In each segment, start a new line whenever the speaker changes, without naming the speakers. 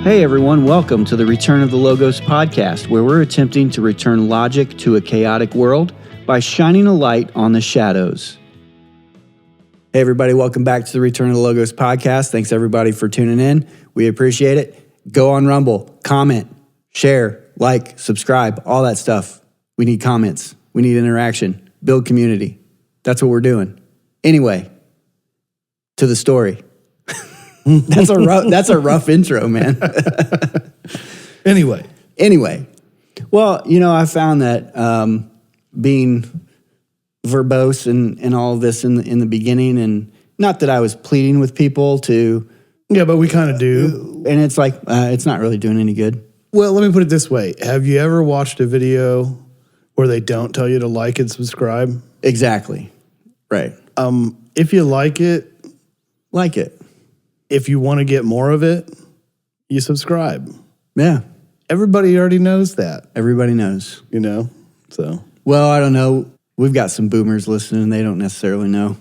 Hey everyone, welcome to the Return of the Logos podcast, where we're attempting to return logic to a chaotic world by shining a light on the shadows. Hey everybody, welcome back to the Return of the Logos podcast. Thanks everybody for tuning in. We appreciate it. Go on Rumble, comment, share, like, subscribe, all that stuff. We need comments. We need interaction. Build community. That's what we're doing. Anyway, to the story. That's a rough intro, man. Anyway. Well, I found that being verbose and all of this in the beginning, and not that I was pleading with people to...
Yeah, but we kind of do.
And it's like, it's not really doing any good.
Well, let me put it this way. Have you ever watched a video where they don't tell you to like and subscribe?
Exactly. Right.
If you like it. If you want to get more of it, you subscribe.
Yeah.
Everybody already knows that.
Everybody knows.
So.
Well, I don't know. We've got some boomers listening, and they don't necessarily know.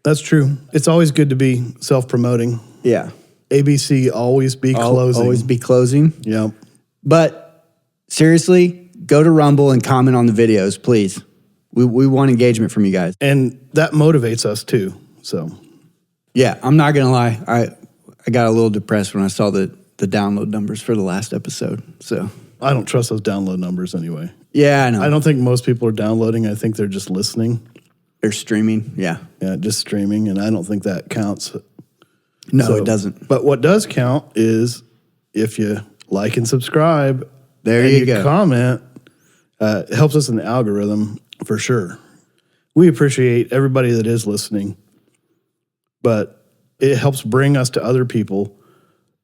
That's true. It's always good to be self-promoting.
Yeah.
ABC, always be closing.
Always be closing.
Yeah.
But seriously, go to Rumble and comment on the videos, please. We want engagement from you guys.
And that motivates us too, so.
Yeah, I'm not going to lie. I got a little depressed when I saw the download numbers for the last episode. So
I don't trust those download numbers anyway.
Yeah, I know.
I don't think most people are downloading. I think they're just listening.
They're streaming, yeah.
Yeah, just streaming, and I don't think that counts.
No, it doesn't.
But what does count is if you like and subscribe.
There
and
you go.
Comment. It helps us in the algorithm for sure. We appreciate everybody that is listening. But it helps bring us to other people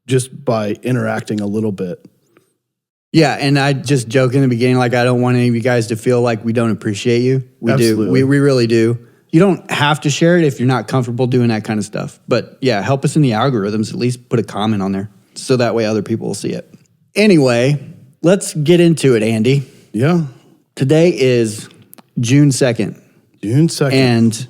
just by interacting a little bit.
Yeah, and I just joke in the beginning, like I don't want any of you guys to feel like we don't appreciate you. We
Absolutely.
do. We really do. You don't have to share it if you're not comfortable doing that kind of stuff. But yeah, help us in the algorithms. At least put a comment on there so that way other people will see it. Anyway, let's get into it, Andy.
Yeah.
Today is June 2nd.
June 2nd.
And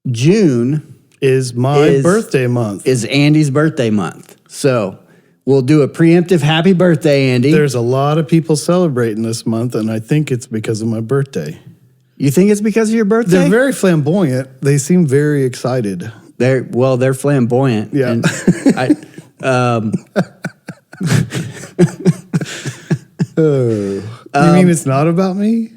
June...
is my birthday month.
Is Andy's birthday month. So we'll do a preemptive happy birthday, Andy.
There's a lot of people celebrating this month, and I think it's because of my birthday.
You think it's because of your birthday?
They're very flamboyant. They seem very excited.
They're flamboyant.
Yeah.
And
you mean it's not about me?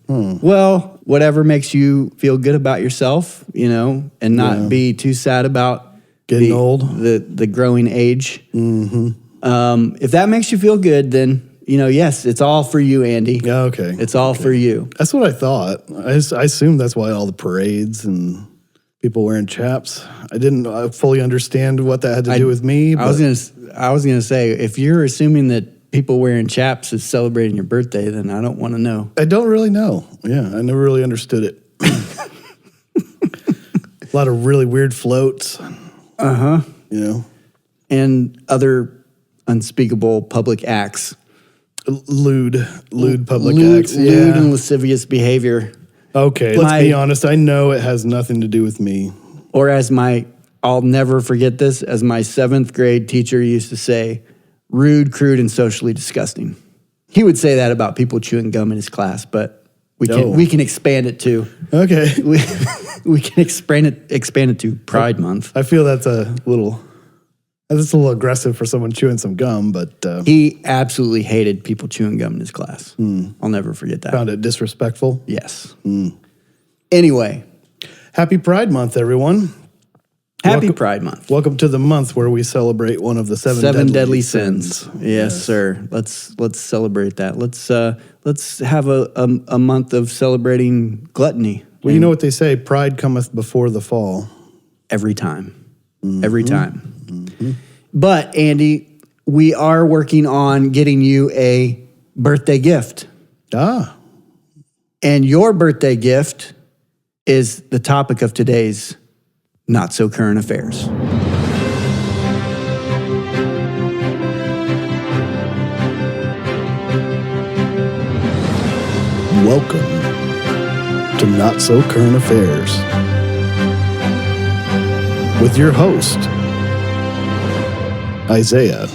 Well, whatever makes you feel good about yourself, and not be too sad about
getting old,
the growing age.
Mm-hmm.
If that makes you feel good, then yes, it's all for you, Andy.
Yeah, okay.
It's all for you.
That's what I thought. I assumed that's why all the parades and people wearing chaps. I didn't fully understand what that had to do with me. But
I was gonna say, if you're assuming that people wearing chaps is celebrating your birthday, then I don't want to know.
I don't really know. Yeah, I never really understood it. A lot of really weird floats.
Uh-huh.
And
other unspeakable public acts.
Lewd public acts.
Lewd and lascivious behavior.
Okay, let's be honest. I know it has nothing to do with me.
Or I'll never forget this, as my 7th grade teacher used to say, rude, crude, and socially disgusting. He would say that about people chewing gum in his class, but we can expand it to.
Okay.
We can expand it to Pride Month.
I feel that's a little aggressive for someone chewing some gum, but
he absolutely hated people chewing gum in his class. I'll never forget that.
Found it disrespectful.
Yes. Anyway,
happy Pride Month, everyone.
Happy Pride Month.
Welcome to the month where we celebrate one of the seven deadly sins.
Yes, sir. Let's celebrate that. Let's have a month of celebrating gluttony.
Well, you know what they say, pride cometh before the fall.
Every time. Every time. Mm-hmm. But, Andy, we are working on getting you a birthday gift. And your birthday gift is the topic of today's Not So Current Affairs.
Welcome to Not So Current Affairs with your host, Isaiah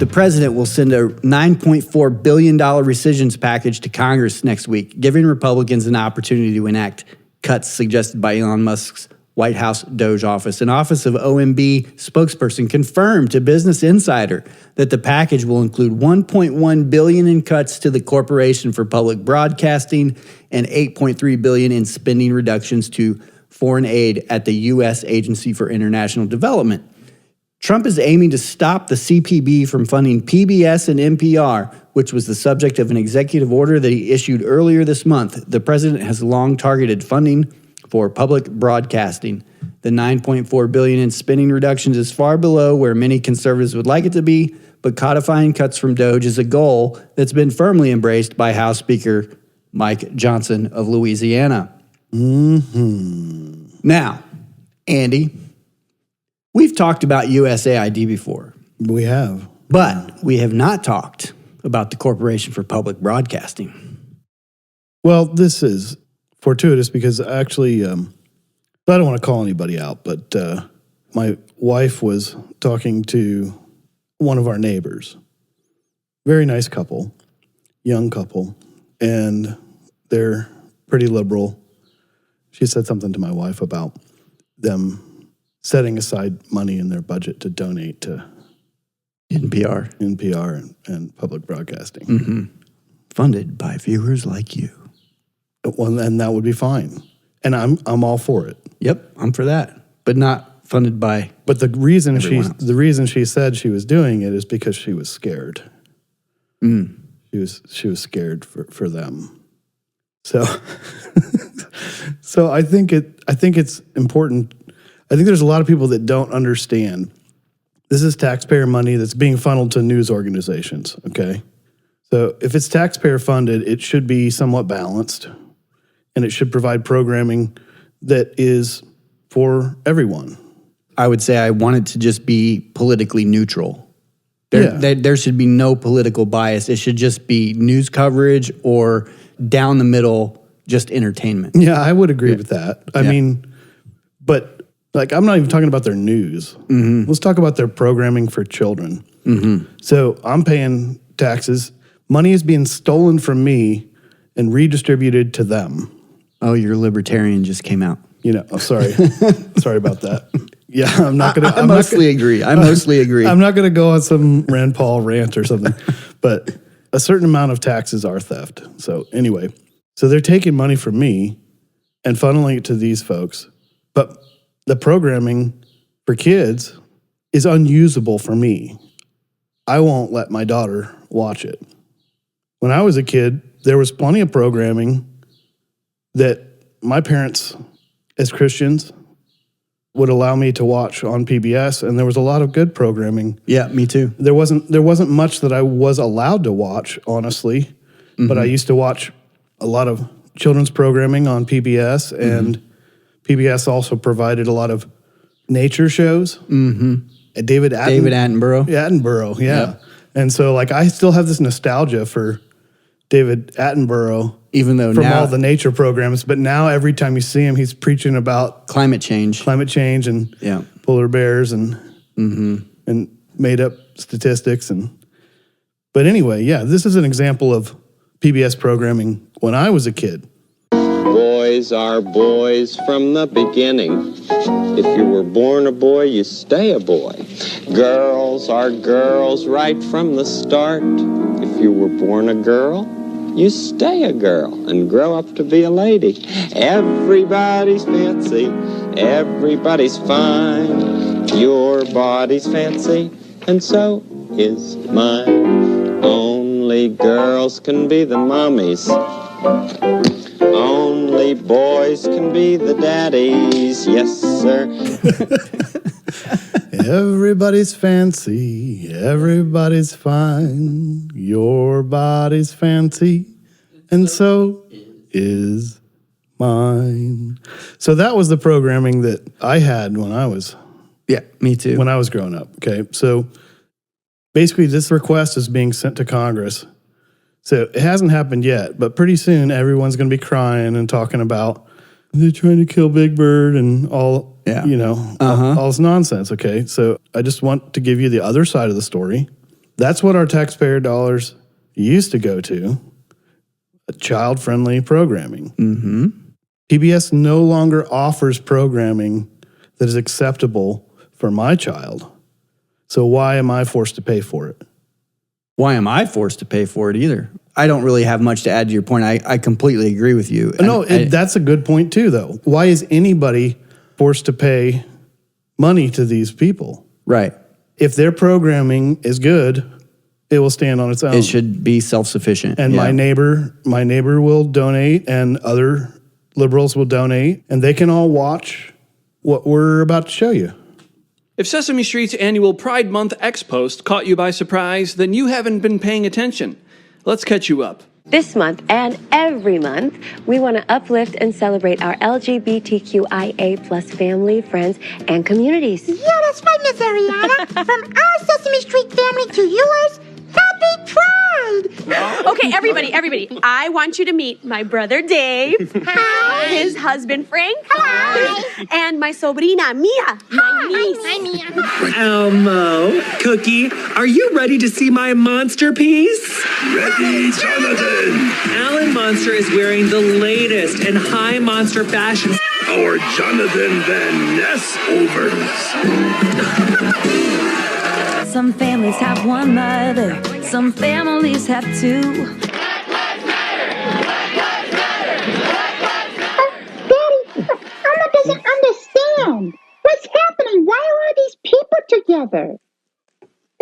The president will send a $9.4 billion rescissions package to Congress next week, giving Republicans an opportunity to enact cuts suggested by Elon Musk's White House Doge office. An Office of OMB spokesperson confirmed to Business Insider that the package will include $1.1 billion in cuts to the Corporation for Public Broadcasting and $8.3 billion in spending reductions to foreign aid at the U.S. Agency for International Development. Trump is aiming to stop the CPB from funding PBS and NPR, which was the subject of an executive order that he issued earlier this month. The president has long targeted funding for public broadcasting. The $9.4 billion in spending reductions is far below where many conservatives would like it to be, but codifying cuts from Doge is a goal that's been firmly embraced by House Speaker Mike Johnson of Louisiana. Now, Andy, we've talked about USAID before.
We have.
But we have not talked about the Corporation for Public Broadcasting.
Well, this is fortuitous because actually, I don't want to call anybody out, but my wife was talking to one of our neighbors. Very nice couple, young couple, and they're pretty liberal. She said something to my wife about them setting aside money in their budget to donate to NPR and public broadcasting.
Mm-hmm. Funded by viewers like you.
Well, and that would be fine. And I'm all for it.
Yep, I'm for that. But not funded by
But the reason
she
she said she was doing it is because she was scared. She was scared for them. So so I think it's important. I think there's a lot of people that don't understand. This is taxpayer money that's being funneled to news organizations, okay? So if it's taxpayer funded, it should be somewhat balanced, and it should provide programming that is for everyone.
I would say I want it to just be politically neutral. There should be no political bias. It should just be news coverage or down the middle, just entertainment.
Yeah, I would agree with that. I mean, but like, I'm not even talking about their news. Mm-hmm. Let's talk about their programming for children. Mm-hmm. So I'm paying taxes. Money is being stolen from me and redistributed to them.
Oh, your libertarian just came out.
Sorry. Sorry about that. Yeah, I'm not going to...
I mostly agree. I'm
not going to go on some Rand Paul rant or something, but a certain amount of taxes are theft. So anyway, so they're taking money from me and funneling it to these folks, but the programming for kids is unusable for me. I won't let my daughter watch it. When I was a kid, there was plenty of programming that my parents, as Christians, would allow me to watch on PBS, and there was a lot of good programming.
Yeah, me too.
There wasn't much that I was allowed to watch, honestly, but I used to watch a lot of children's programming on PBS, and PBS also provided a lot of nature shows. Mm-hmm. David
Attenborough.
Attenborough, yeah.
Yep.
And so, like, I still have this nostalgia for David Attenborough,
even though
from
now,
all the nature programs. But now, every time you see him, he's preaching about
climate change
and polar bears and made up statistics. But anyway, this is an example of PBS programming when I was a kid.
Boys are boys from the beginning. If you were born a boy, you stay a boy. Girls are girls right from the start. If you were born a girl, you stay a girl and grow up to be a lady. Everybody's fancy, everybody's fine. Your body's fancy, and so is mine. Only girls can be the mommies. Only boys can be the daddies. Yes, sir.
Everybody's fancy, everybody's fine. Your body's fancy, and so is mine. So that was the programming that I had when I was...
Yeah, me too.
When I was growing up, okay? So basically this request is being sent to Congress. So it hasn't happened yet, but pretty soon everyone's going to be crying and talking about they're trying to kill Big Bird and all, all this nonsense, okay? So I just want to give you the other side of the story. That's what our taxpayer dollars used to go to, child-friendly programming.
Mm-hmm.
PBS no longer offers programming that is acceptable for my child. So why am I forced to pay for it?
Why am I forced to pay for it either? I don't really have much to add to your point. I completely agree with you.
No, that's a good point too, though. Why is anybody forced to pay money to these people?
Right.
If their programming is good, it will stand on its own.
It should be self-sufficient.
And my neighbor will donate, and other liberals will donate, and they can all watch what we're about to show you.
If Sesame Street's annual Pride Month X post caught you by surprise, then you haven't been paying attention. Let's catch you up.
This month and every month, we want to uplift and celebrate our LGBTQIA plus family, friends, and communities.
Yeah, that's right, Miss Ariana. From our Sesame Street family to yours, happy Pride!
Okay, everybody, I want you to meet my brother Dave.
Hi.
His husband Frank.
Hi.
And my sobrina Mia, my niece.
Hi, Mia.
Elmo, Cookie, are you ready to see my monster piece?
Ready, Jonathan!
Alan Monster is wearing the latest in high monster fashion.
Our Jonathan Van Ness overs.
Some families have one mother, some families have two.
Daddy, Elmo doesn't understand. What's happening? Why are all these people together?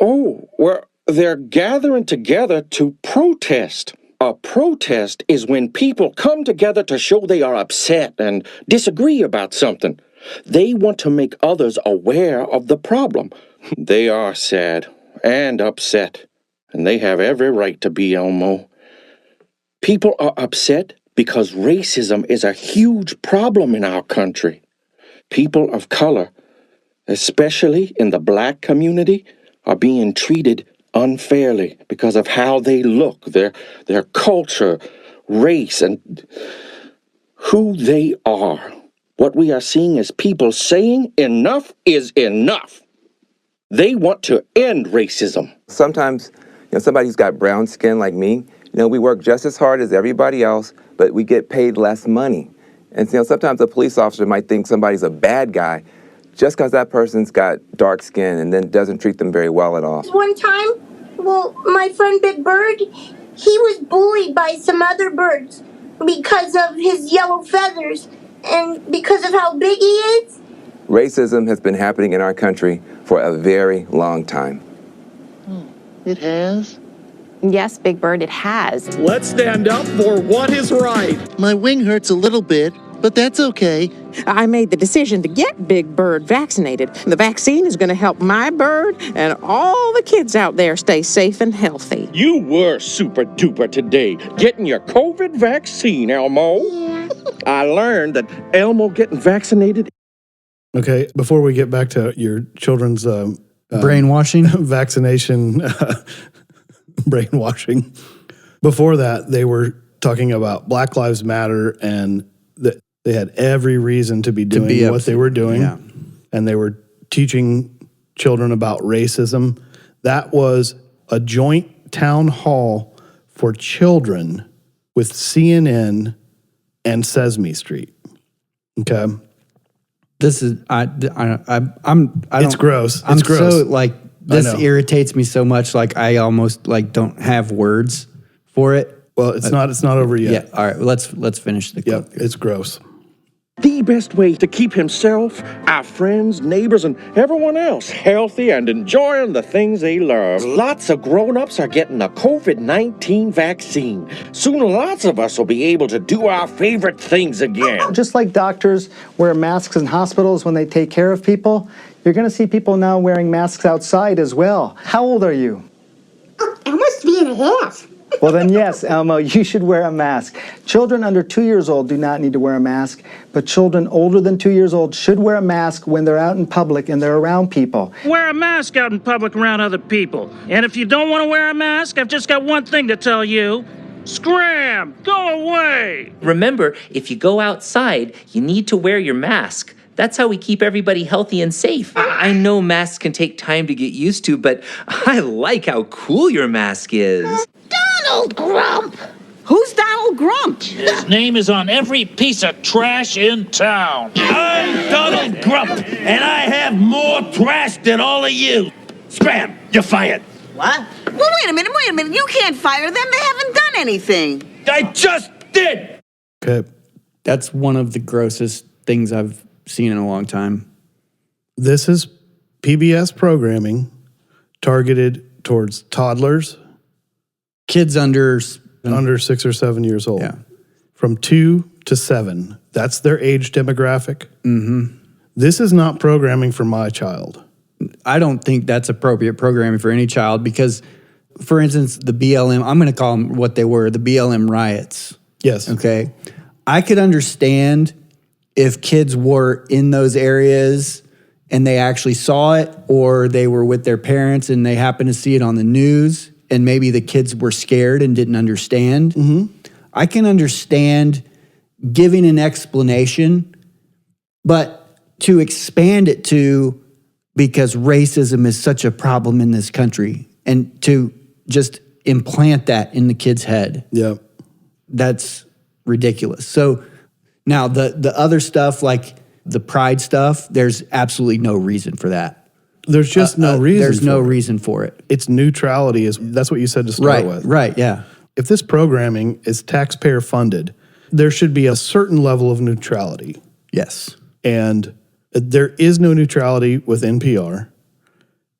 Oh, well, they're gathering together to protest. A protest is when people come together to show they are upset and disagree about something. They want to make others aware of the problem. They are sad and upset, and they have every right to be, Elmo. People are upset because racism is a huge problem in our country. People of color, especially in the black community, are being treated unfairly because of how they look, their culture, race, and who they are. What we are seeing is people saying enough is enough. They want to end racism.
Sometimes, somebody who's got brown skin like me, we work just as hard as everybody else, but we get paid less money. And sometimes a police officer might think somebody's a bad guy just because that person's got dark skin and then doesn't treat them very well at all.
One time, my friend Big Bird, he was bullied by some other birds because of his yellow feathers and because of how big he is.
Racism has been happening in our country for a very long time.
It has?
Yes, Big Bird, it has.
Let's stand up for what is right.
My wing hurts a little bit, but that's okay.
I made the decision to get Big Bird vaccinated. The vaccine is going to help my bird and all the kids out there stay safe and healthy.
You were super duper today, getting your COVID vaccine, Elmo.
Yeah.
I learned that Elmo getting vaccinated.
Okay, before we get back to your children's
brainwashing,
vaccination, brainwashing. Before that, they were talking about Black Lives Matter and that they had every reason to be doing what they were doing.
Yeah.
And they were teaching children about racism. That was a joint town hall for children with CNN and Sesame Street. Okay.
This is
It's gross.
I'm
It's gross.
so this irritates me so much. I almost don't have words for it.
Well, it's not over yet.
Yeah. All right. Let's finish the clip.
Yep. It's gross.
The best way to keep himself, our friends, neighbors, and everyone else healthy and enjoying the things they love. Lots of grown-ups are getting the COVID-19 vaccine. Soon lots of us will be able to do our favorite things again.
Just like doctors wear masks in hospitals when they take care of people, you're going to see people now wearing masks outside as well. How old are you?
Almost 3.5.
Well then, yes, Elmo, you should wear a mask. Children under 2 years old do not need to wear a mask, but children older than 2 years old should wear a mask when they're out in public and they're around people.
Wear a mask out in public around other people. And if you don't want to wear a mask, I've just got one thing to tell you. Scram! Go away!
Remember, if you go outside, you need to wear your mask. That's how we keep everybody healthy and safe. I know masks can take time to get used to, but I like how cool your mask is.
Donald Grump! Who's Donald Grump?
His name is on every piece of trash in town.
I'm Donald Grump, and I have more trash than all of you. Spam, you're fired.
What? Well, wait a minute. You can't fire them. They haven't done anything.
I just did.
Okay.
That's one of the grossest things I've seen in a long time.
This is PBS programming targeted towards toddlers,
kids under
6 or 7 years old.
Yeah.
From 2 to 7. That's their age demographic.
Mm-hmm.
This is not programming for my child.
I don't think that's appropriate programming for any child because, for instance, the BLM, I'm going to call them what they were, the BLM riots.
Yes.
Okay. I could understand if kids were in those areas and they actually saw it, or they were with their parents and they happened to see it on the news, and maybe the kids were scared and didn't understand.
Mm-hmm.
I can understand giving an explanation, but to expand it to, because racism is such a problem in this country, and to just implant that in the kid's head.
Yeah.
That's ridiculous. So now the other stuff, like the pride stuff, there's absolutely no reason for that.
There's just no reason.
There's no reason for it.
It's neutrality. That's what you said to start with.
Right, yeah.
If this programming is taxpayer funded, there should be a certain level of neutrality.
Yes.
And there is no neutrality with NPR.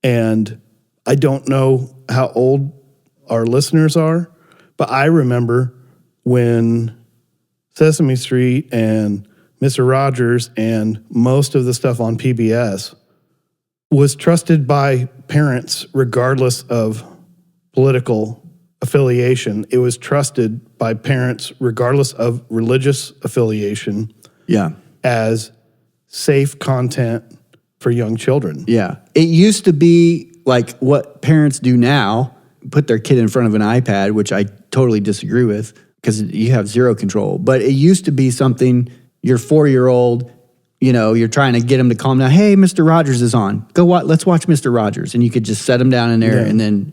And I don't know how old our listeners are, but I remember when Sesame Street and Mr. Rogers and most of the stuff on PBS was trusted by parents regardless of political affiliation. It was trusted by parents regardless of religious affiliation.
Yeah.
As safe content for young children.
Yeah. It used to be like what parents do now, put their kid in front of an iPad, which I totally disagree with because you have zero control. But it used to be something, your 4-year-old, you're trying to get him to calm down. Hey, Mr. Rogers is on. Let's watch Mr. Rogers. And you could just set him down in there and then,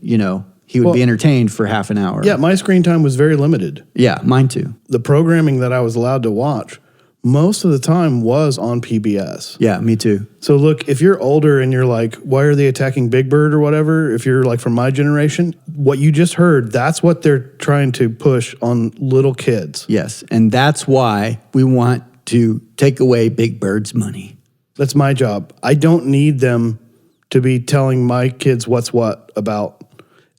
he would be entertained for half an hour.
Yeah, my screen time was very limited.
Yeah, mine too.
The programming that I was allowed to watch most of the time was on PBS.
Yeah, me too.
So look, if you're older and you're like, why are they attacking Big Bird or whatever? If you're like from my generation, what you just heard, that's what they're trying to push on little kids.
Yes, and that's why we want to take away Big Bird's money.
That's my job. I don't need them to be telling my kids what's what about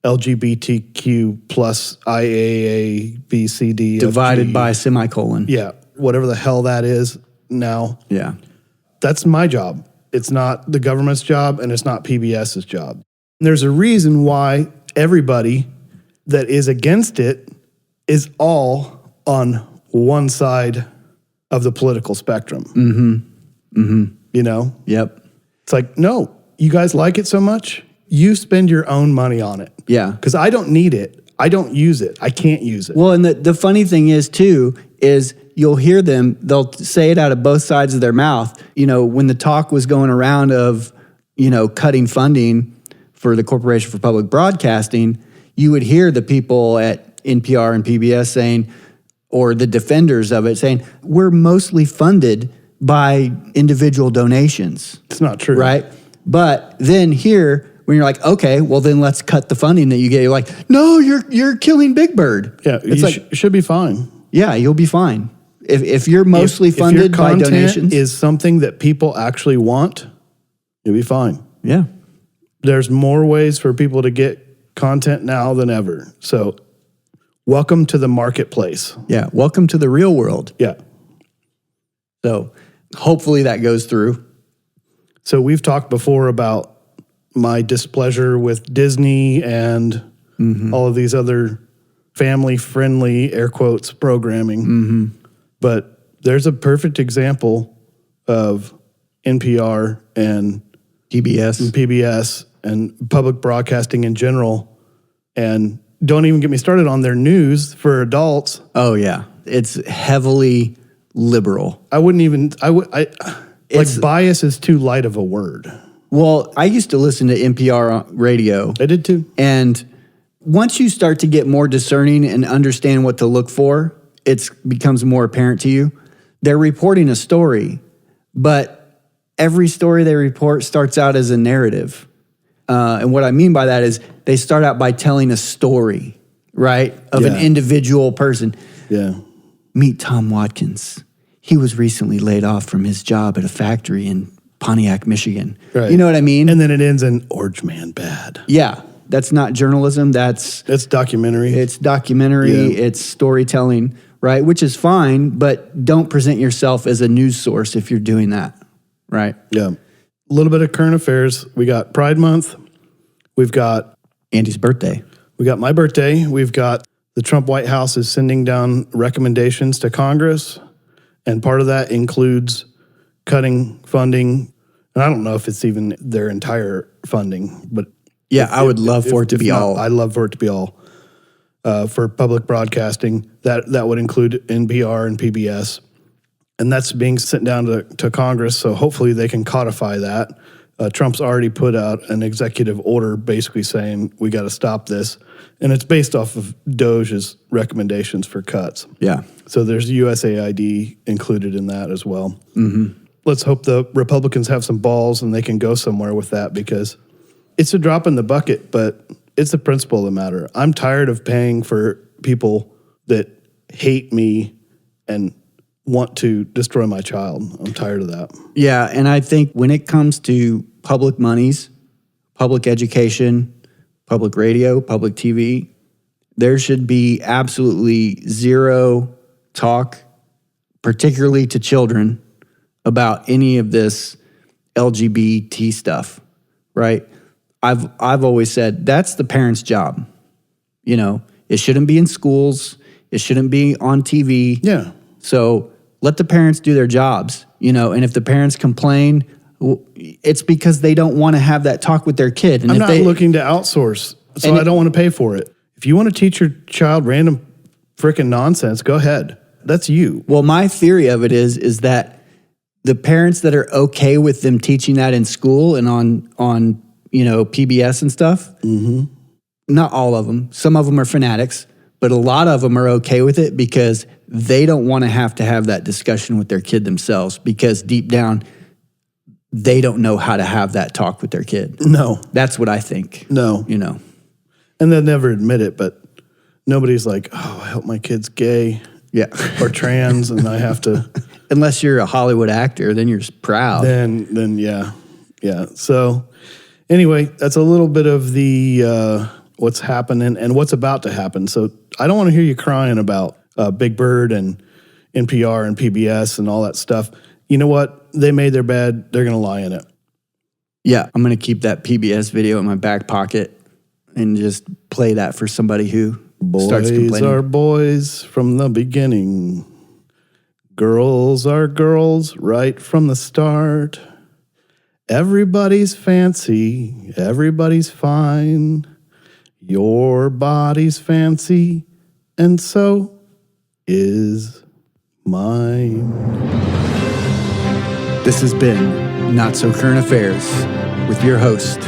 LGBTQ plus IAA, B, C, D,
divided
FG.
by semicolon.
Yeah, whatever the hell that is now.
Yeah.
That's my job. It's not the government's job, and it's not PBS's job. And there's a reason why everybody that is against it is all on one side of the political spectrum.
Mm-hmm. Mm-hmm.
Yep. It's like, no, you guys like it so much, you spend your own money on it.
Yeah.
Because I don't need it. I don't use it. I can't use it.
Well, and the funny thing is, too, is you'll hear them, they'll say it out of both sides of their mouth. When the talk was going around of, cutting funding for the Corporation for Public Broadcasting, you would hear the people at NPR and PBS saying, or the defenders of it saying, we're mostly funded by individual donations.
It's not true.
Right? But then here, when you're like, okay, well then let's cut the funding that you get. You're like, no, you're killing Big Bird.
Yeah, you should be fine.
Yeah, you'll be fine. If you're mostly funded by donations.
If your content is something that people actually want, you'll be fine.
Yeah.
There's more ways for people to get content now than ever. So welcome to the marketplace.
Yeah, welcome to the real world.
Yeah.
So hopefully that goes through.
So we've talked before about my displeasure with Disney and all of these other family-friendly, air quotes, programming.
Mm-hmm.
But there's a perfect example of NPR and PBS and public broadcasting in general. And don't even get me started on their news for adults.
Oh, yeah. It's heavily liberal.
Like bias is too light of a word.
Well, I used to listen to NPR radio.
I did too.
And once you start to get more discerning and understand what to look for, it becomes more apparent to you. They're reporting a story, but every story they report starts out as a narrative. And what I mean by that is they start out by telling a story, right, of an individual person.
Yeah.
Meet Tom Watkins. He was recently laid off from his job at a factory in Pontiac, Michigan.
Right.
You know what I mean?
And then it ends in Orange Man bad.
Yeah. That's not journalism. It's
documentary.
It's documentary.
Yeah.
It's storytelling, right? Which is fine, but don't present yourself as a news source if you're doing that, right?
Yeah. A little bit of current affairs. We got Pride Month. We've got
Andy's birthday.
We got my birthday. We've got the Trump White House is sending down recommendations to Congress. And part of that includes cutting funding. And I don't know if it's even their entire funding, but
I would love for it to be all.
I'd love for it to be all for public broadcasting. That would include NPR and PBS. And that's being sent down to Congress, so hopefully they can codify that. Trump's already put out an executive order basically saying we got to stop this. And it's based off of DOJ's recommendations for cuts.
Yeah.
So there's USAID included in that as well.
Mm-hmm.
Let's hope the Republicans have some balls and they can go somewhere with that, because it's a drop in the bucket, but it's the principle of the matter. I'm tired of paying for people that hate me and want to destroy my child. I'm tired of that.
Yeah, and I think when it comes to public monies, public education, public radio, public TV, there should be absolutely zero talk, particularly to children, about any of this LGBT stuff, right? I've always said that's the parents' job. You know, it shouldn't be in schools. It shouldn't be on TV.
Yeah.
So let the parents do their jobs, you know, and if the parents complain, it's because they don't want to have that talk with their kid. And
I'm not looking to outsource, so I don't want to pay for it. If you want to teach your child random freaking nonsense, go ahead. That's you.
Well, my theory of it is that the parents that are okay with them teaching that in school and on you know, PBS and stuff, not all of them. Some of them are fanatics, but a lot of them are okay with it because they don't want to have that discussion with their kid themselves, because deep down, they don't know how to have that talk with their kid.
No.
That's what I think.
No.
You know.
And they'll never admit it, but nobody's like, oh, I hope my kid's gay.
Yeah.
Or trans, and I have to.
Unless you're a Hollywood actor, then you're proud.
Then yeah. Yeah. So anyway, that's a little bit of the what's happening and what's about to happen. So I don't want to hear you crying about Big Bird and NPR and PBS and all that stuff. You know what? They made their bed. They're going to lie in it.
Yeah, I'm going to keep that PBS video in my back pocket and just play that for somebody who starts complaining.
Boys are boys from the beginning. Girls are girls right from the start. Everybody's fancy. Everybody's fine. Your body's fancy, and so is mine.
This has been Not So Current Affairs with your host,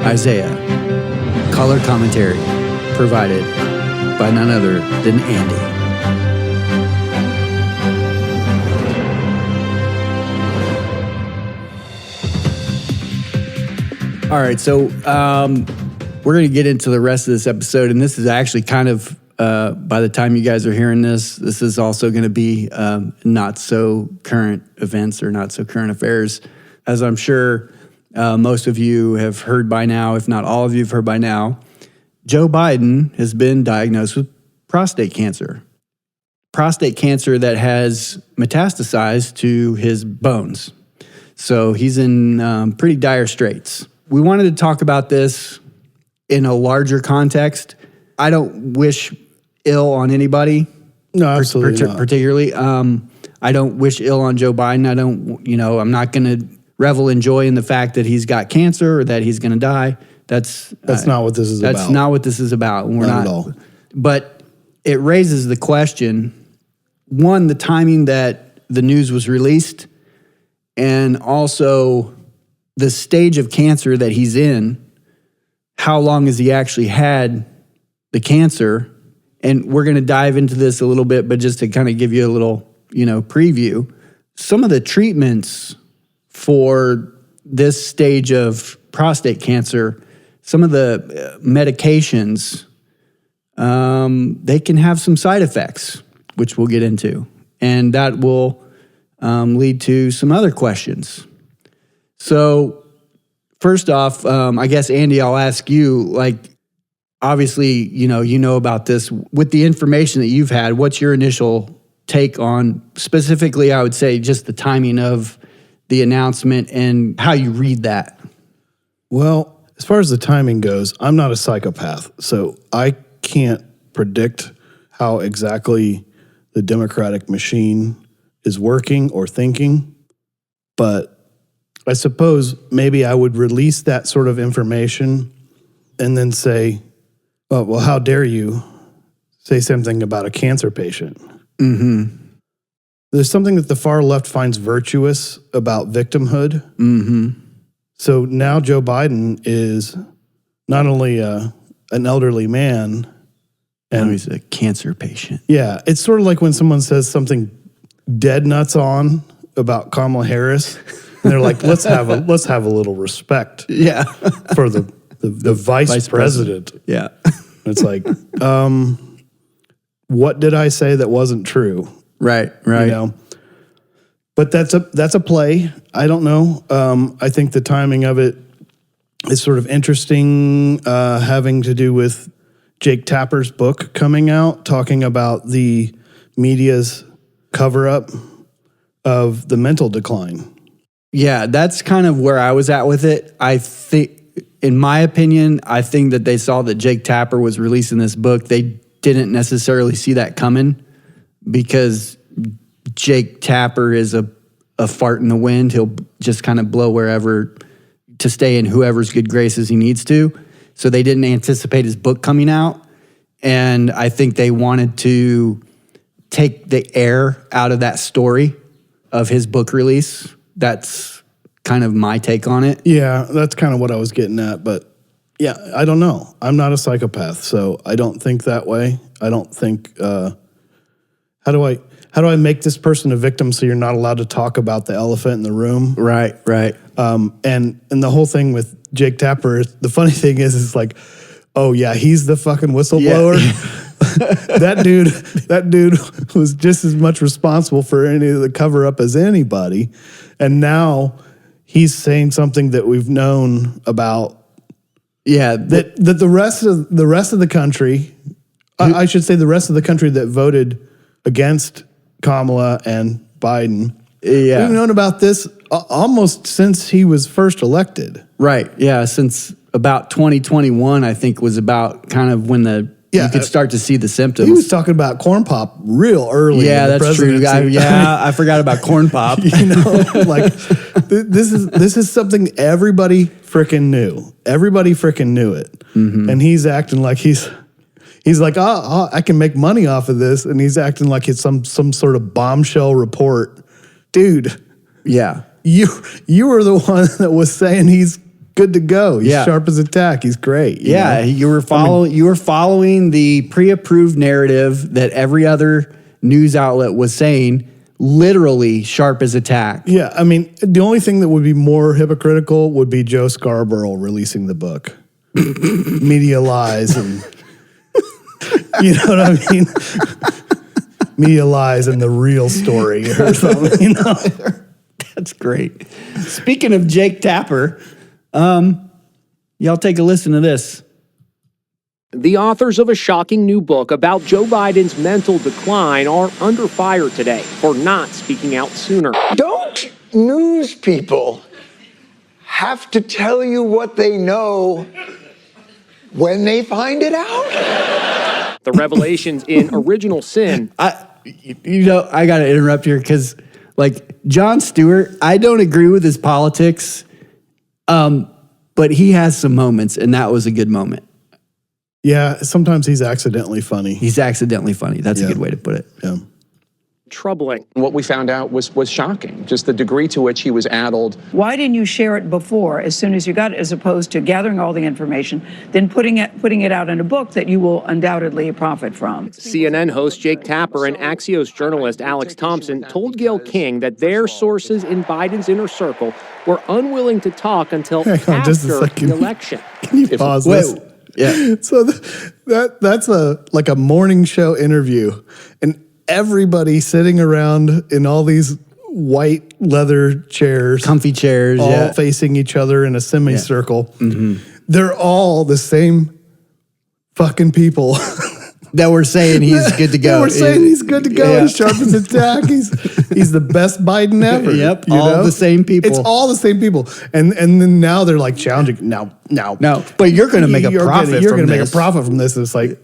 Isaiah. Color commentary provided by none other than Andy. All right, so we're going to get into the rest of this episode, and this is actually kind of, by the time you guys are hearing this is also going to be not so current events or not so current affairs. As I'm sure most of you have heard by now, if not all of you have heard by now, Joe Biden has been diagnosed with prostate cancer. Prostate cancer that has metastasized to his bones. So he's in pretty dire straits. We wanted to talk about this in a larger context. I don't wish ill on anybody.
No, absolutely not.
Particularly. I don't wish ill on Joe Biden. I'm not going to revel in joy in the fact that he's got cancer or that he's going to die. That's
not what this is about.
That's not what this is about.
We're not at all.
But it raises the question, one, the timing that the news was released, and also the stage of cancer that he's in. How long has he actually had the cancer? And we're going to dive into this a little bit, but just to kind of give you a little, preview, some of the treatments for this stage of prostate cancer, some of the medications, they can have some side effects, which we'll get into. And that will lead to some other questions. So first off, I guess, Andy, I'll ask you, obviously, you know about this. With the information that you've had, what's your initial take on, specifically, I would say, just the timing of the announcement and how you read that?
Well, as far as the timing goes, I'm not a psychopath, so I can't predict how exactly the Democratic machine is working or thinking, but I suppose maybe I would release that sort of information and then say, oh, well, how dare you say something about a cancer patient?
Mm-hmm.
There's something that the far left finds virtuous about victimhood.
Mm-hmm.
So now Joe Biden is not only an elderly man,
and he's a cancer patient.
Yeah, it's sort of like when someone says something dead nuts on about Kamala Harris, and they're like, let's have a little respect.
Yeah.
For the vice president.
Yeah.
It's like, what did I say that wasn't true?
Right.
But that's a play. I don't know. I think the timing of it is sort of interesting, having to do with Jake Tapper's book coming out, talking about the media's cover-up of the mental decline.
Yeah, that's kind of where I was at with it. I think, in my opinion, I think that they saw that Jake Tapper was releasing this book. They didn't necessarily see that coming because Jake Tapper is a fart in the wind. He'll just kind of blow wherever to stay in whoever's good graces he needs to. So they didn't anticipate his book coming out. And I think they wanted to take the air out of that story of his book release. That's kind of my take on it.
Yeah, that's kind of what I was getting at. But yeah, I don't know. I'm not a psychopath, so I don't think that way. I don't think, how do I make this person a victim so you're not allowed to talk about the elephant in the room?
Right.
And the whole thing with Jake Tapper, the funny thing is like, oh yeah, he's the fucking whistleblower. Yeah. That dude was just as much responsible for any of the cover up as anybody. And now he's saying something that we've known about.
Yeah.
That the rest of the country, I should say the rest of the country that voted against Kamala and Biden.
Yeah.
We've known about this almost since he was first elected.
Right. Yeah. Since about 2021, I think was about kind of when you could start to see the symptoms.
He was talking about corn pop real early.
Yeah, that's true. I forgot about corn pop.
Like this is something everybody freaking knew. Everybody freaking knew it. Mm-hmm. And he's acting like he's like, I can make money off of this, and he's acting like it's some sort of bombshell report. Dude.
Yeah.
You were the one that was saying he's good to go. He's sharp as a tack. He's great.
You were following the pre-approved narrative that every other news outlet was saying, literally sharp as a tack.
Yeah, I mean, the only thing that would be more hypocritical would be Joe Scarborough releasing the book. Media lies and you know what I mean? Media lies and the real story or something,
That's great. Speaking of Jake Tapper, y'all take a listen to this.
The authors of a shocking new book about Joe Biden's mental decline are under fire today for not speaking out sooner.
Don't news people have to tell you what they know when they find it out?
The revelations in Original Sin.
I got to interrupt here because, Jon Stewart, I don't agree with his politics, but he has some moments, and that was a good moment.
Yeah, sometimes he's accidentally funny.
That's a good way to put it.
Yeah.
troubling.
What we found out was shocking, just the degree to which he was addled.
Why didn't you share it before, as soon as you got it, as opposed to gathering all the information, then putting it out in a book that you will undoubtedly profit from?
CNN host Jake Tapper and Axios journalist Alex Thompson told Gayle King that their sources in Biden's inner circle were unwilling to talk until after the election.
Can you pause this?
Yeah.
So that's a morning show interview, and everybody sitting around in all these white leather chairs,
comfy chairs,
all facing each other in a semicircle.
Yeah. Mm-hmm.
They're all the same fucking people.
That we're saying he's good to go.
We're saying he's good to go. He's sharp as a tack. He's the best Biden ever.
Yep,
you
all
know?
the same people.
It's all the same people. And then now they're like challenging. No.
But you're going to make a profit.
You're going to make a profit from this. It's like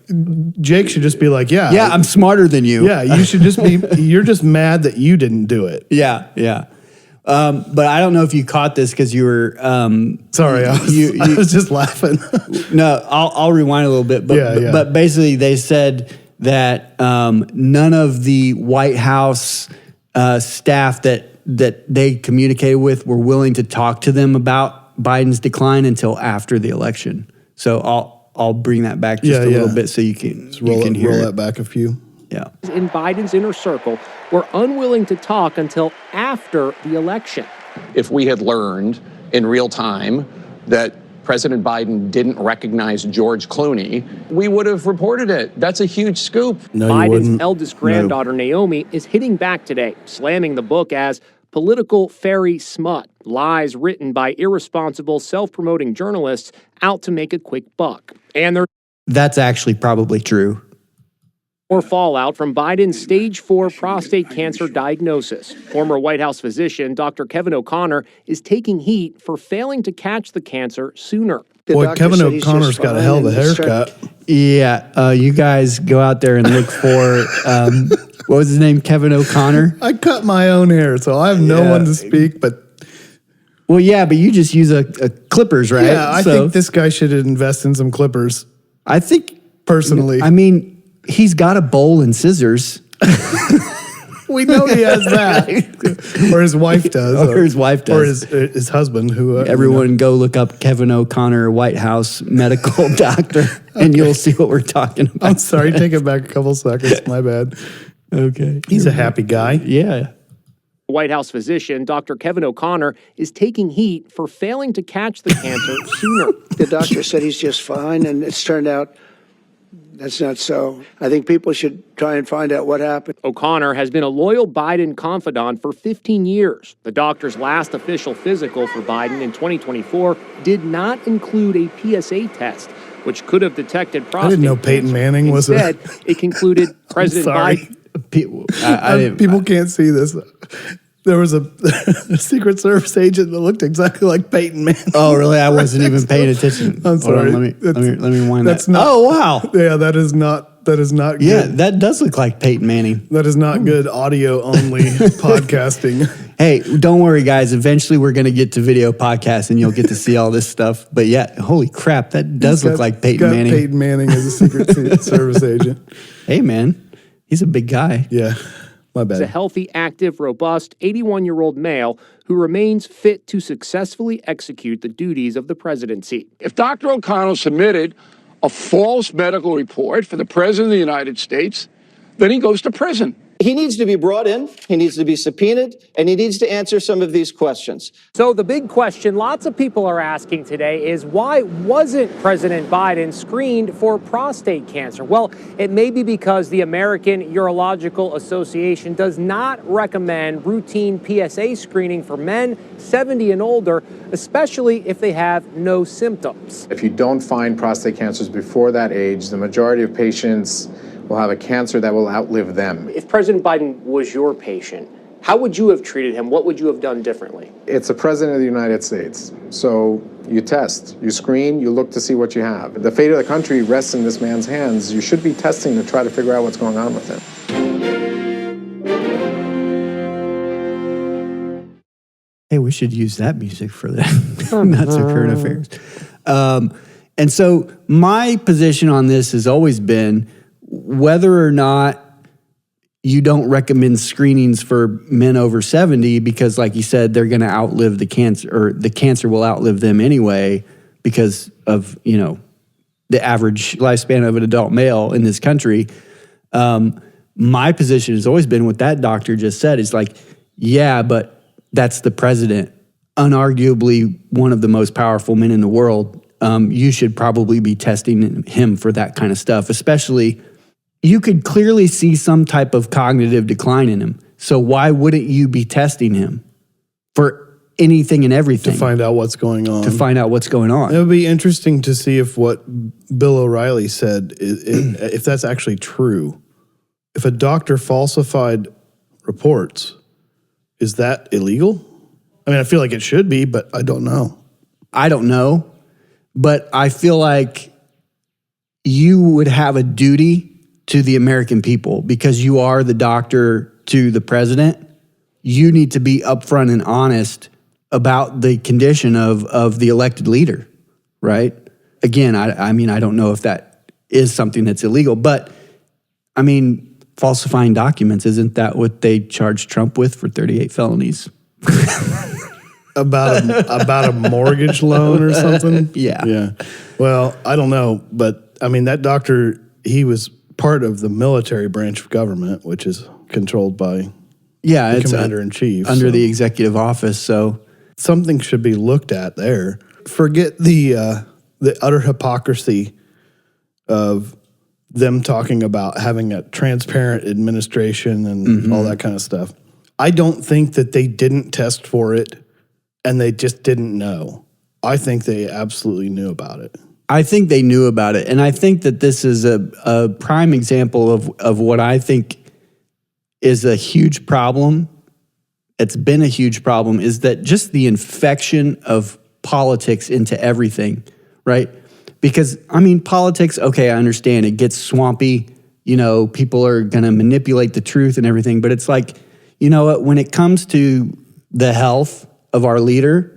Jake should just be like, yeah,
I'm smarter than you.
Yeah, you should just be. You're just mad that you didn't do it.
Yeah. But I don't know if you caught this because you were
sorry. I was just laughing.
No, I'll rewind a little bit. But but basically they said that none of the White House staff that they communicated with were willing to talk to them about Biden's decline until after the election. So I'll bring that back just a little bit so you can
roll that back a few.
Yeah.
In Biden's inner circle were unwilling to talk until after the election.
If we had learned in real time that President Biden didn't recognize George Clooney, we would have reported it. That's a huge scoop.
No,
Biden's eldest granddaughter, Naomi, is hitting back today, slamming the book as political fairy smut, lies written by irresponsible, self-promoting journalists out to make a quick buck. And
that's actually probably true.
Or fallout from Biden's stage 4 prostate cancer diagnosis. Former White House physician Dr. Kevin O'Connor is taking heat for failing to catch the cancer sooner.
Boy, Kevin O'Connor's got a hell of a haircut.
Yeah, you guys go out there and look for, what was his name, Kevin O'Connor?
I cut my own hair, so I have no one to speak, but...
Well, yeah, but you just use a clippers, right?
Yeah, I think this guy should invest in some clippers.
I think...
Personally.
I mean... He's got a bowl and scissors.
We know he has that. Or his wife does.
Or his wife does.
Or his husband. Who
Everyone go look up Kevin O'Connor, White House medical doctor, and you'll see what we're talking about.
I'm sorry, take it back a couple seconds. My bad.
Okay.
He's a happy guy.
Yeah.
White House physician Dr. Kevin O'Connor is taking heat for failing to catch the cancer sooner.
The doctor said he's just fine, and it's turned out that's not so. I think people should try and find out what happened.
O'Connor has been a loyal Biden confidant for 15 years. The doctor's last official physical for Biden in 2024 did not include a PSA test, which could have detected prostate
I didn't know Peyton Manning was
Instead, it concluded President
Biden. People can't see this. There was a Secret Service agent that looked exactly like Peyton Manning.
Oh, really? I wasn't even paying attention.
I'm sorry.
Let me wind
that's
that.
Not,
oh, wow.
Yeah, that is not good.
Yeah, that does look like Peyton Manning.
That is not good audio only podcasting.
Hey, don't worry, guys. Eventually, we're going to get to video podcasts, and you'll get to see all this stuff. But yeah, holy crap, that does look like Peyton Manning.
Peyton Manning as a Secret Service agent.
Hey, man, he's a big guy.
Yeah. My bad.
He's a healthy, active, robust, 81-year-old male who remains fit to successfully execute the duties of the presidency.
If Dr. O'Connell submitted a false medical report for the President of the United States, then he goes to prison.
He needs to be brought in, he needs to be subpoenaed, and he needs to answer some of these questions.
So the big question lots of people are asking today is why wasn't President Biden screened for prostate cancer? Well, it may be because the American Urological Association does not recommend routine PSA screening for men 70 and older, especially if they have no symptoms.
If you don't find prostate cancers before that age, the majority of patients will have a cancer that will outlive them.
If President Biden was your patient, how would you have treated him? What would you have done differently?
It's the President of the United States. So you test, you screen, you look to see what you have. The fate of the country rests in this man's hands. You should be testing to try to figure out what's going on with him.
Hey, we should use that music for that. Not so current affairs. And so my position on this has always been whether or not you don't recommend screenings for men over 70 because, like you said, they're going to outlive the cancer, or the cancer will outlive them anyway because of, you know, the average lifespan of an adult male in this country. My position has always been what that doctor just said is like, yeah, but that's the president, unarguably one of the most powerful men in the world. You should probably be testing him for that kind of stuff, especially you could clearly see some type of cognitive decline in him. So why wouldn't you be testing him for anything and everything?
To find out what's going on.
It
would be interesting to see if what Bill O'Reilly said, if that's actually true. If a doctor falsified reports, is that illegal? I mean, I feel like it should be, but I don't know.
I don't know, but I feel like you would have a duty to the American people because you are the doctor to the president. You need to be upfront and honest about the condition of the elected leader, right? Again, I mean, I don't know if that is something that's illegal, but I mean, falsifying documents, isn't that what they charged Trump with for 38 felonies?
about a mortgage loan or something?
Yeah.
Well, I don't know, but I mean, that doctor, he was part of the military branch of government, which is controlled by the commander-in-chief.
Under the executive office, so
something should be looked at there. Forget the utter hypocrisy of them talking about having a transparent administration and all that kind of stuff. I don't think that they didn't test for it and they just didn't know. I think they absolutely knew about it.
I think they knew about it. And I think that this is a prime example of what I think is a huge problem. It's been a huge problem, is that just the infection of politics into everything, right? Because, I mean, politics, okay, I understand. It gets swampy. You know, people are going to manipulate the truth and everything. But it's like, you know what? When it comes to the health of our leader,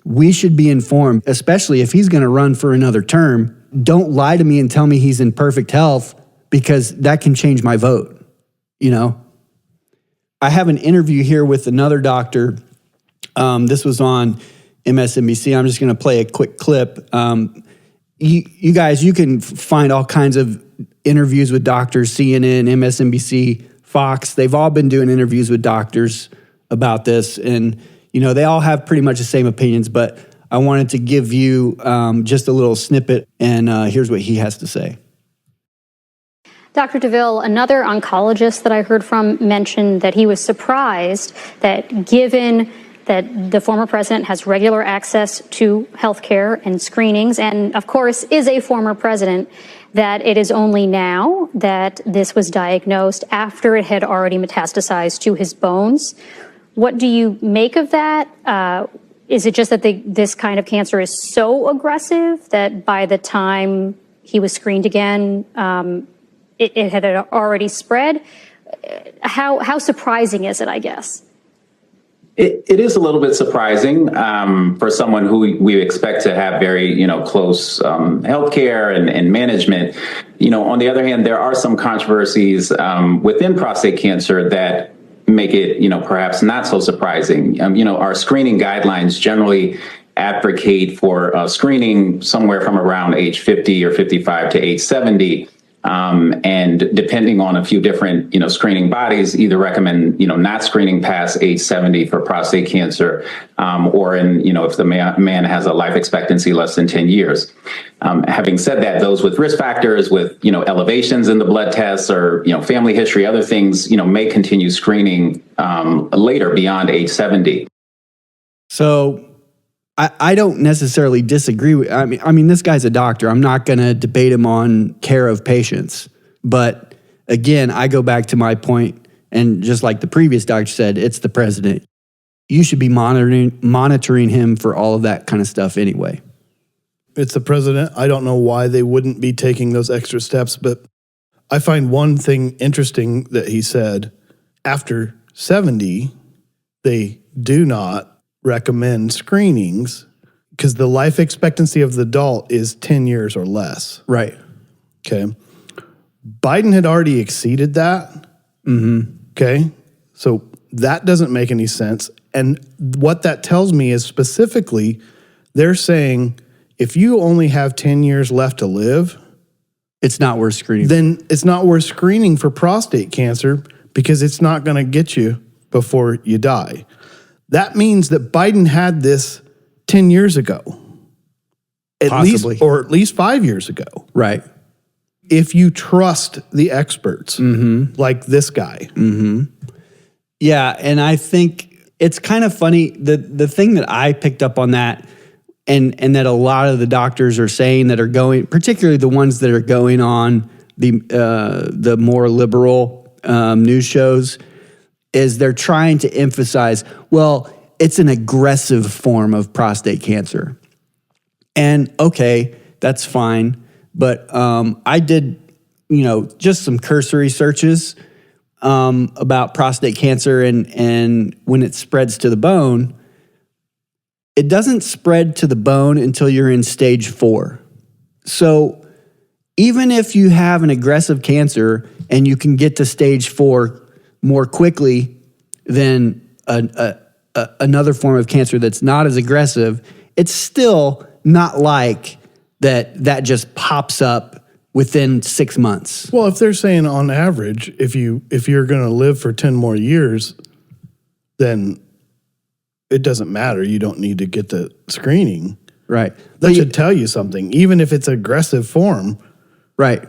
we should be informed, especially if he's going to run for another term. Don't lie to me and tell me he's in perfect health because that can change my vote, you know? I have an interview here with another doctor. This was on MSNBC. I'm just going to play a quick clip. You guys, you can find all kinds of interviews with doctors, CNN, MSNBC, Fox. They've all been doing interviews with doctors about this. And, you know, they all have pretty much the same opinions, but I wanted to give you just a little snippet, and here's what he has to say.
Dr. DeVille, another oncologist that I heard from mentioned that he was surprised that given that the former president has regular access to health care and screenings, and of course is a former president, that it is only now that this was diagnosed after it had already metastasized to his bones. What do you make of that? Is it just that this kind of cancer is so aggressive that by the time he was screened again, it had already spread? How surprising is it, I guess?
It is a little bit surprising for someone who we expect to have very, close healthcare and management. On the other hand, there are some controversies within prostate cancer that make it, perhaps not so surprising. Our screening guidelines generally advocate for screening somewhere from around age 50 or 55 to age 70. And depending on a few different, screening bodies, either recommend, not screening past age 70 for prostate cancer, or if the man has a life expectancy less than 10 years. Having said that, those with risk factors, with, elevations in the blood tests or, family history, other things, may continue screening later beyond age 70.
So I don't necessarily disagree with, I mean, this guy's a doctor. I'm not going to debate him on care of patients. But again, I go back to my point, and just like the previous doctor said, it's the president. You should be monitoring him for all of that kind of stuff anyway.
It's the president. I don't know why they wouldn't be taking those extra steps, but I find one thing interesting that he said. After 70, they do not recommend screenings because the life expectancy of the adult is 10 years or less.
Right.
Okay. Biden had already exceeded that. Okay? So that doesn't make any sense. And what that tells me is specifically, they're saying if you only have 10 years left to live,
it's not worth screening.
Then it's not worth screening for prostate cancer because it's not going to get you before you die. That means that Biden had this 10 years ago.
Possibly.
Or at least 5 years ago.
Right.
If you trust the experts, like this guy.
Yeah, and I think it's kind of funny. The thing that I picked up on that, and that a lot of the doctors are saying that are going, particularly the ones that are going on the more liberal news shows, is they're trying to emphasize, well, it's an aggressive form of prostate cancer. And okay, that's fine. But I did, just some cursory searches about prostate cancer, and when it spreads to the bone, it doesn't spread to the bone until you're in stage 4. So even if you have an aggressive cancer and you can get to stage 4 more quickly than another form of cancer that's not as aggressive, it's still not like that just pops up within 6 months.
Well, if they're saying on average, if you're going to live for 10 more years, then it doesn't matter. You don't need to get the screening.
Right.
That should tell you something. Even if it's aggressive form.
Right.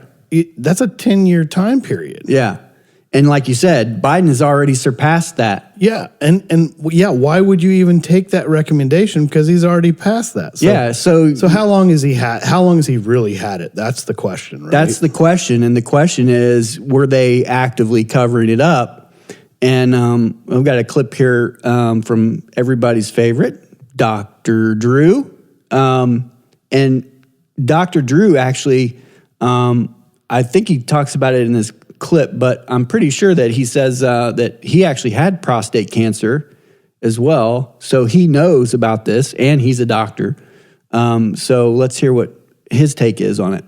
That's a 10-year time period.
Yeah. And like you said, Biden has already surpassed that.
Yeah. And why would you even take that recommendation? Because he's already passed that. So how long has he really had it? That's the question, right?
That's the question. And the question is, were they actively covering it up? And I've got a clip here from everybody's favorite, Dr. Drew. And Dr. Drew actually, I think he talks about it in this clip, but I'm pretty sure that he says that he actually had prostate cancer as well. So he knows about this, and he's a doctor. So let's hear what his take is on it.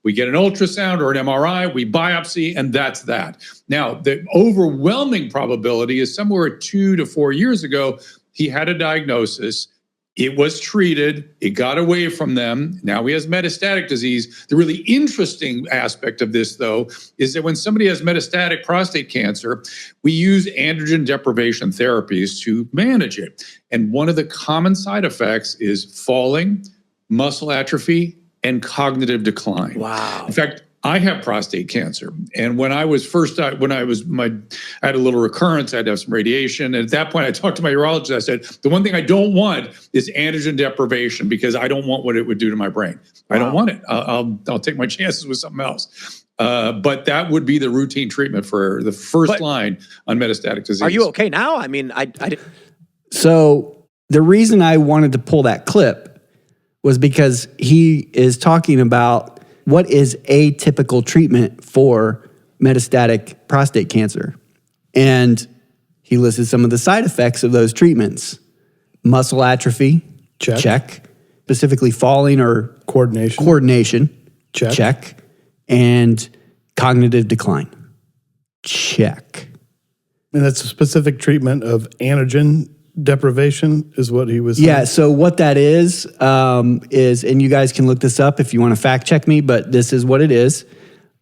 We get an ultrasound or an MRI, we biopsy, and that's that. Now, the overwhelming probability is somewhere 2 to 4 years ago, he had a diagnosis. It was treated. It got away from them. Now he has metastatic disease. The really interesting aspect of this, though, is that when somebody has metastatic prostate cancer, we use androgen deprivation therapies to manage it. And one of the common side effects is falling, muscle atrophy, and cognitive decline.
Wow.
In fact, I have prostate cancer. And when I was I had a little recurrence, I had to have some radiation. And at that point, I talked to my urologist. I said, the one thing I don't want is androgen deprivation because I don't want what it would do to my brain. Wow. I don't want it. I'll take my chances with something else. But that would be the routine treatment for the first line on metastatic disease.
Are you okay now? I mean, I didn't.
So the reason I wanted to pull that clip was because he is talking about what is atypical treatment for metastatic prostate cancer. And he listed some of the side effects of those treatments. Muscle atrophy, check. Specifically falling or coordination, check. And cognitive decline, check.
And that's a specific treatment of androgen deprivation is what he was saying?
Yeah, so what that is, and you guys can look this up if you want to fact check me, but this is what it is.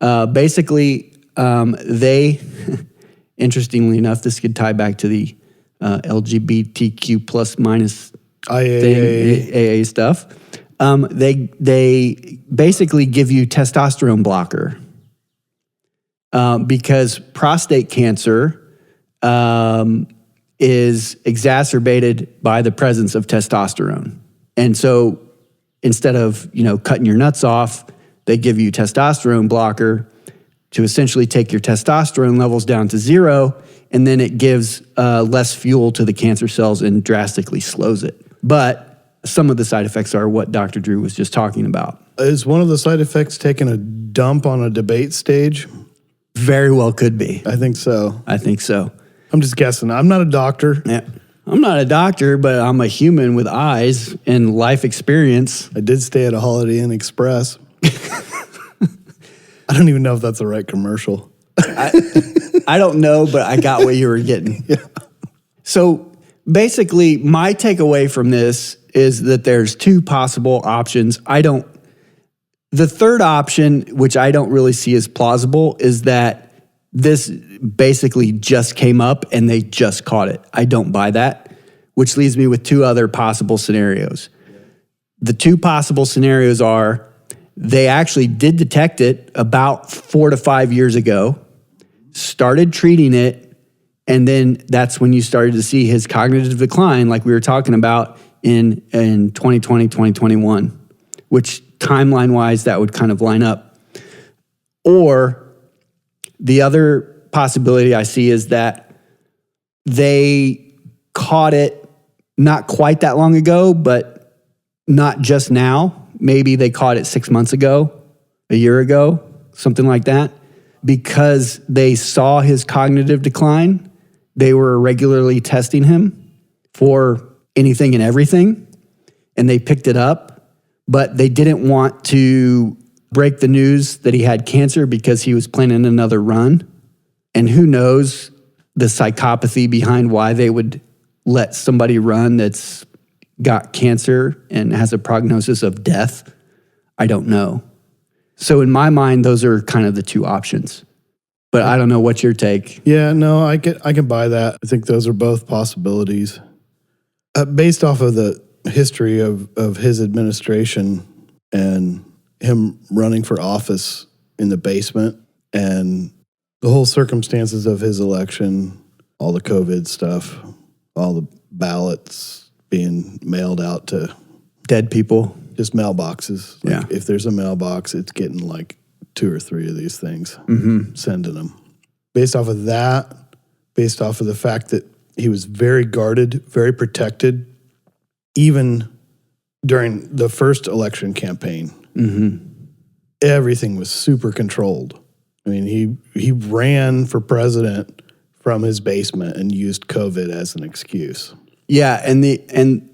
Basically, they, interestingly enough, this could tie back to the LGBTQ plus minus AA stuff. They basically give you testosterone blocker because prostate cancer is exacerbated by the presence of testosterone. And so instead of, cutting your nuts off, they give you testosterone blocker to essentially take your testosterone levels down to 0, and then it gives less fuel to the cancer cells and drastically slows it. But some of the side effects are what Dr. Drew was just talking about.
Is one of the side effects taking a dump on a debate stage?
Very well could be.
I think so.
I'm
just guessing. I'm not a doctor.
Yeah. I'm not a doctor, but I'm a human with eyes and life experience.
I did stay at a Holiday Inn Express. I don't even know if that's the right commercial.
I don't know, but I got what you were getting.
Yeah.
So basically, my takeaway from this is that there's two possible options. The third option, which I don't really see as plausible, is that this basically just came up and they just caught it. I don't buy that, which leaves me with two other possible scenarios. The two possible scenarios are they actually did detect it about 4 to 5 years ago, started treating it, and then that's when you started to see his cognitive decline, like we were talking about in 2020, 2021, which timeline-wise, that would kind of line up. Or the other possibility I see is that they caught it not quite that long ago, but not just now. Maybe they caught it 6 months ago, a year ago, something like that. Because they saw his cognitive decline, they were regularly testing him for anything and everything, and they picked it up, but they didn't want to break the news that he had cancer because he was planning another run. And who knows the psychopathy behind why they would let somebody run that's got cancer and has a prognosis of death. I don't know. So in my mind, those are kind of the two options. But I don't know, what's your take?
Yeah, no, I can buy that. I think those are both possibilities. Based off of the history of his administration and him running for office in the basement and the whole circumstances of his election, all the COVID stuff, all the ballots being mailed out to
dead people,
just mailboxes. Like
yeah.
If there's a mailbox, it's getting like 2 or 3 of these things, sending them. Based off of that, based off of the fact that he was very guarded, very protected, even during the first election campaign, everything was super controlled. I mean, he ran for president from his basement and used COVID as an excuse.
Yeah, and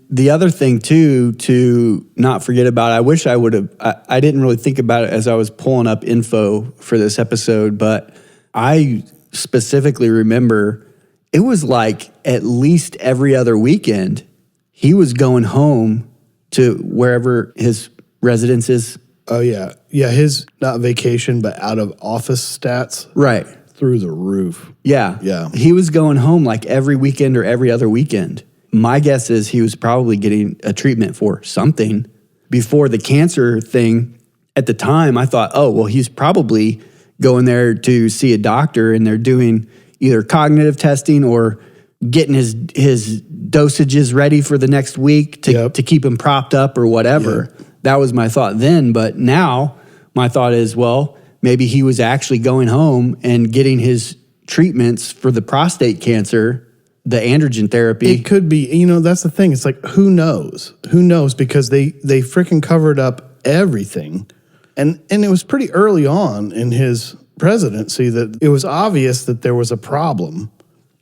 the other thing too, to not forget about, I wish I would have, I didn't really think about it as I was pulling up info for this episode, but I specifically remember it was like at least every other weekend, he was going home to wherever his residence is.
Oh, yeah. Yeah, his, not vacation, but out of office stats.
Right.
Through the roof.
Yeah.
Yeah.
He was going home like every weekend or every other weekend. My guess is he was probably getting a treatment for something. Before the cancer thing, at the time, I thought, oh, well, he's probably going there to see a doctor and they're doing either cognitive testing or getting his dosages ready for the next week to keep him propped up or whatever. Yep. That was my thought then. But now my thought is, well, maybe he was actually going home and getting his treatments for the prostate cancer, the androgen therapy.
It could be, that's the thing. It's like, who knows? Who knows? Because they freaking covered up everything. And it was pretty early on in his presidency that it was obvious that there was a problem.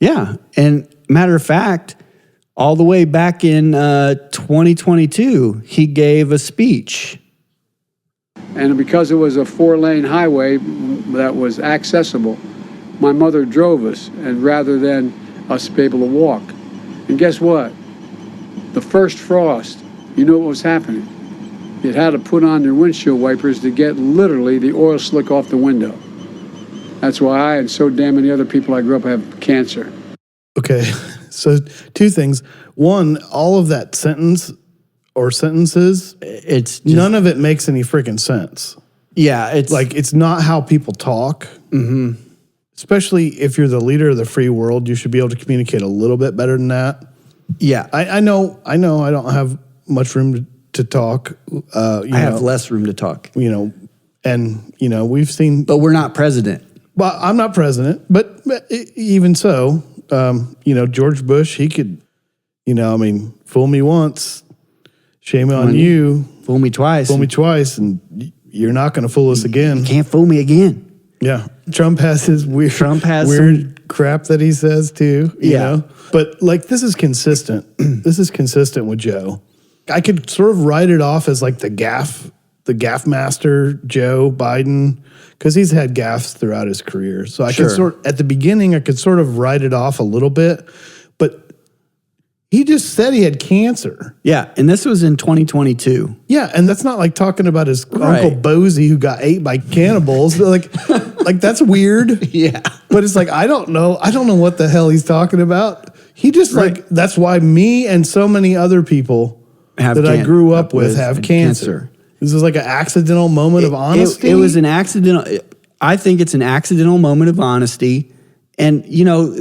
Yeah. And matter of fact, all the way back in 2022, he gave a speech.
And because it was a 4-lane highway that was accessible, my mother drove us, and rather than us be able to walk. And guess what? The first frost, you know what was happening? It had to put on their windshield wipers to get literally the oil slick off the window. That's why I and so damn many other people I grew up have cancer.
Okay, so 2 things. One, all of that sentence or sentences,
it's just,
none of it makes any freaking sense.
Yeah, it's
like, it's not how people talk. Especially if you're the leader of the free world, you should be able to communicate a little bit better than that.
Yeah.
I know I don't have much room to talk.
I have less room to talk.
And we've seen...
But we're not president.
Well, I'm not president, but even so, George Bush, he could, fool me once, shame on you.
Fool me twice.
Fool me twice, and you're not going to fool us again.
You can't fool me again.
Yeah. Trump has his weird crap that he says too, you know? But like, this is consistent. This is consistent with Joe. I could sort of write it off as like the gaffe master, Joe Biden, because he's had gaffes throughout his career. So I
Sure.
could at the beginning, I could sort of write it off a little bit, but he just said he had cancer.
Yeah, and this was in 2022.
Yeah, and that's not like talking about his
Right.
Uncle Bozy who got ate by cannibals. like that's weird.
Yeah.
But it's like, I don't know what the hell he's talking about. He just that's why me and so many other people that I grew up with have cancer. This is like an accidental moment of honesty.
It was an accidental. I think it's an accidental moment of honesty. And,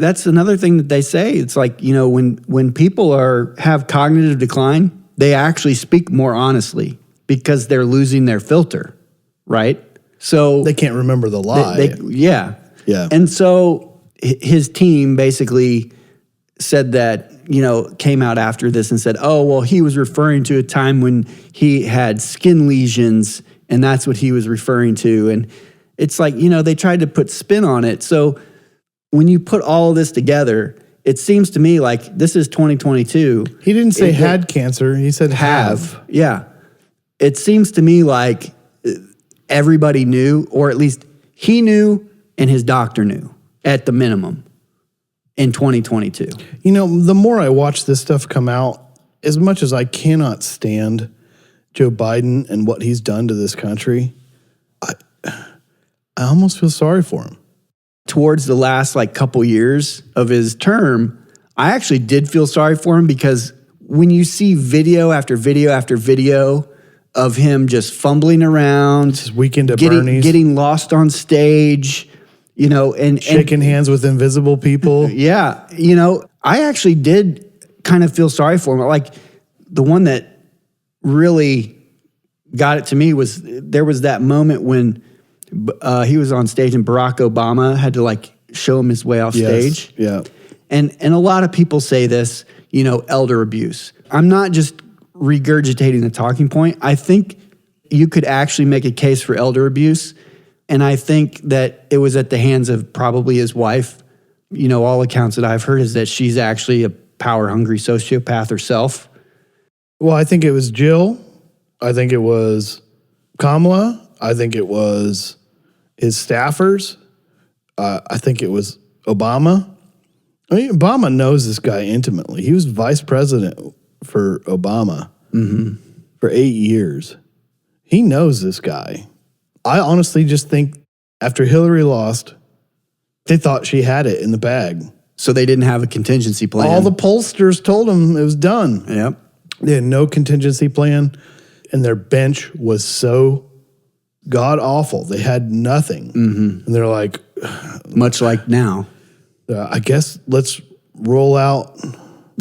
that's another thing that they say. It's like, when people have cognitive decline, they actually speak more honestly because they're losing their filter, right? So
they can't remember the lie.
Yeah.
Yeah.
And so his team basically said that, came out after this and said, oh, well, he was referring to a time when he had skin lesions and that's what he was referring to. And it's like, they tried to put spin on it. So when you put all of this together, it seems to me like this is 2022.
He didn't say had cancer. He said have.
Yeah. It seems to me like everybody knew, or at least he knew and his doctor knew at the minimum in 2022.
The more I watch this stuff come out, as much as I cannot stand Joe Biden and what he's done to this country, I almost feel sorry for him.
Towards the last couple years of his term, I actually did feel sorry for him because when you see video after video after video of him just fumbling around,
just weekend at Bernie's,
getting lost on stage, and
shaking hands with invisible people.
Yeah. I actually did kind of feel sorry for him. Like the one that really got it to me was there was that moment when he was on stage and Barack Obama had to show him his way off stage.
Yeah.
And a lot of people say this, elder abuse. I'm not just regurgitating the talking point. I think you could actually make a case for elder abuse. And I think that it was at the hands of probably his wife. All accounts that I've heard is that she's actually a power-hungry sociopath herself.
Well, I think it was Jill. I think it was Kamala. I think it was his staffers. I think it was Obama. I mean, Obama knows this guy intimately. He was vice president for Obama for 8 years. He knows this guy. I honestly just think after Hillary lost, they thought she had it in the bag.
So they didn't have a contingency plan.
All the pollsters told them it was done.
Yep.
They had no contingency plan, and their bench was so god awful. They had nothing. And they're like,
much like now.
I guess let's roll out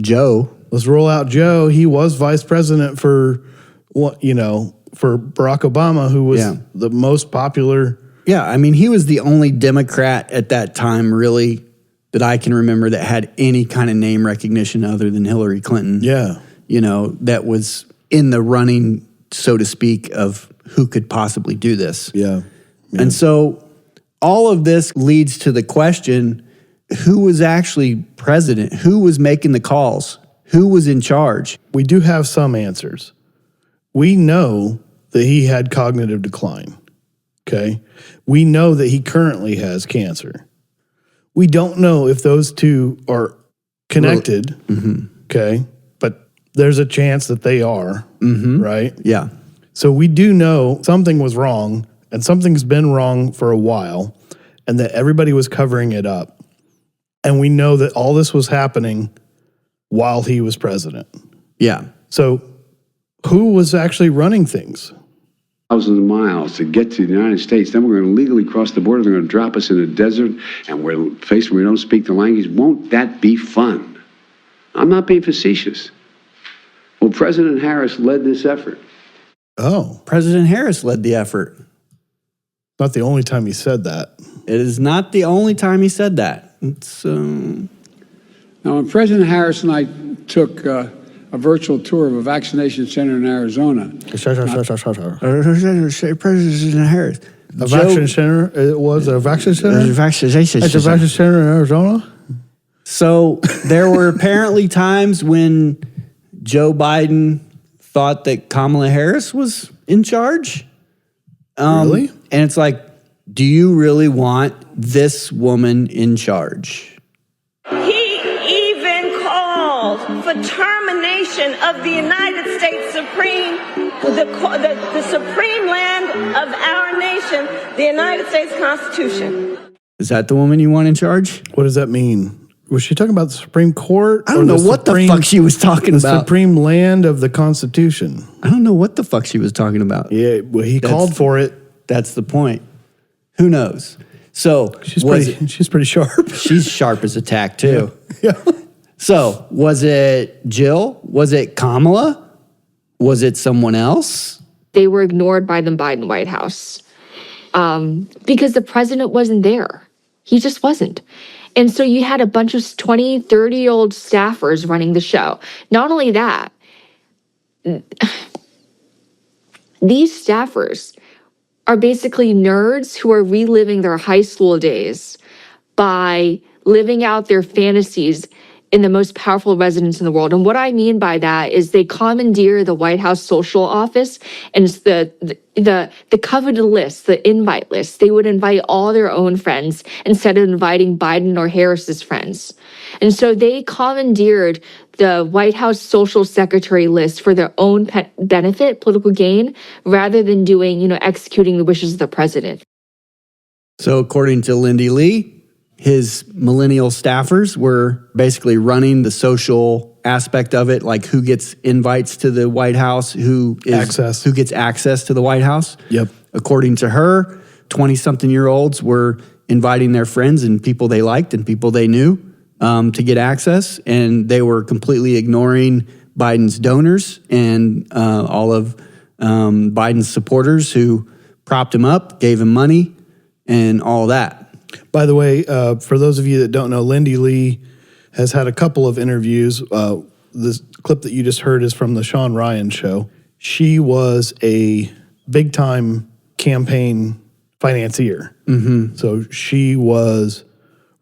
Joe.
Let's roll out Joe. He was vice president for for Barack Obama, who was the most popular.
Yeah, I mean, he was the only Democrat at that time, really, that I can remember that had any kind of name recognition other than Hillary Clinton.
Yeah.
That was in the running, so to speak, of who could possibly do this.
Yeah.
And so all of this leads to the question, who was actually president? Who was making the calls? Who was in charge?
We do have some answers. We know that he had cognitive decline, okay? We know that he currently has cancer. We don't know if those two are connected, okay? But there's a chance that they are, right?
Yeah.
So we do know something was wrong, and something's been wrong for a while, and that everybody was covering it up. And we know that all this was happening while he was president.
Yeah.
So who was actually running things?
Thousands of miles to get to the United States. Then we're going to legally cross the border. They're going to drop us in a desert, and we're faced when we don't speak the language. Won't that be fun? I'm not being facetious. Well, President Harris led this effort.
Oh.
President Harris led the effort.
Not the only time he said that.
It is not the only time he said that. It's,
Now, when President Harris and I took a virtual tour of a vaccination center in Arizona.
President Harris.
A vaccine center? It was a vaccine center?
It was a vaccination
It's a vaccine center in Arizona?
So there were apparently times when Joe Biden thought that Kamala Harris was in charge.
Really?
And it's like, Do you really want this woman in charge?
He even called for termination of the United States Supreme, the supreme land of our nation, the United States Constitution.
Is that the woman you want in charge?
What does that mean? Was she talking about the Supreme Court?
I don't know what the fuck she was talking about.
The supreme land of the Constitution.
I don't know what the fuck she was talking about.
Yeah, well, he called for it.
That's the point. Who knows? So
she's pretty sharp.
She's sharp as a tack too.
Yeah.
So was it Jill? Was it Kamala? Was it someone else?
They were ignored by the Biden White House because the president wasn't there. He just wasn't. And so you had a bunch of 20, 30-year-old staffers running the show. Not only that, these staffers are basically nerds who are reliving their high school days by living out their fantasies in the most powerful residence in the world. And what I mean by that is they commandeer the White House social office, and it's the coveted list, the invite list. They would invite all their own friends instead of inviting Biden or Harris's friends. And so they commandeered the White House social secretary list for their own benefit, political gain, rather than executing the wishes of the president.
So according to Lindy Lee, his millennial staffers were basically running the social aspect of it, like who gets invites to the White House, who gets access to the White House.
Yep.
According to her, 20-something-year-olds were inviting their friends and people they liked and people they knew to get access, and they were completely ignoring Biden's donors and all of Biden's supporters who propped him up, gave him money, and all that.
By the way, for those of you that don't know, Lindy Lee has had a couple of interviews. This clip that you just heard is from the Sean Ryan show. She was a big-time campaign financier.
Mm-hmm.
So she was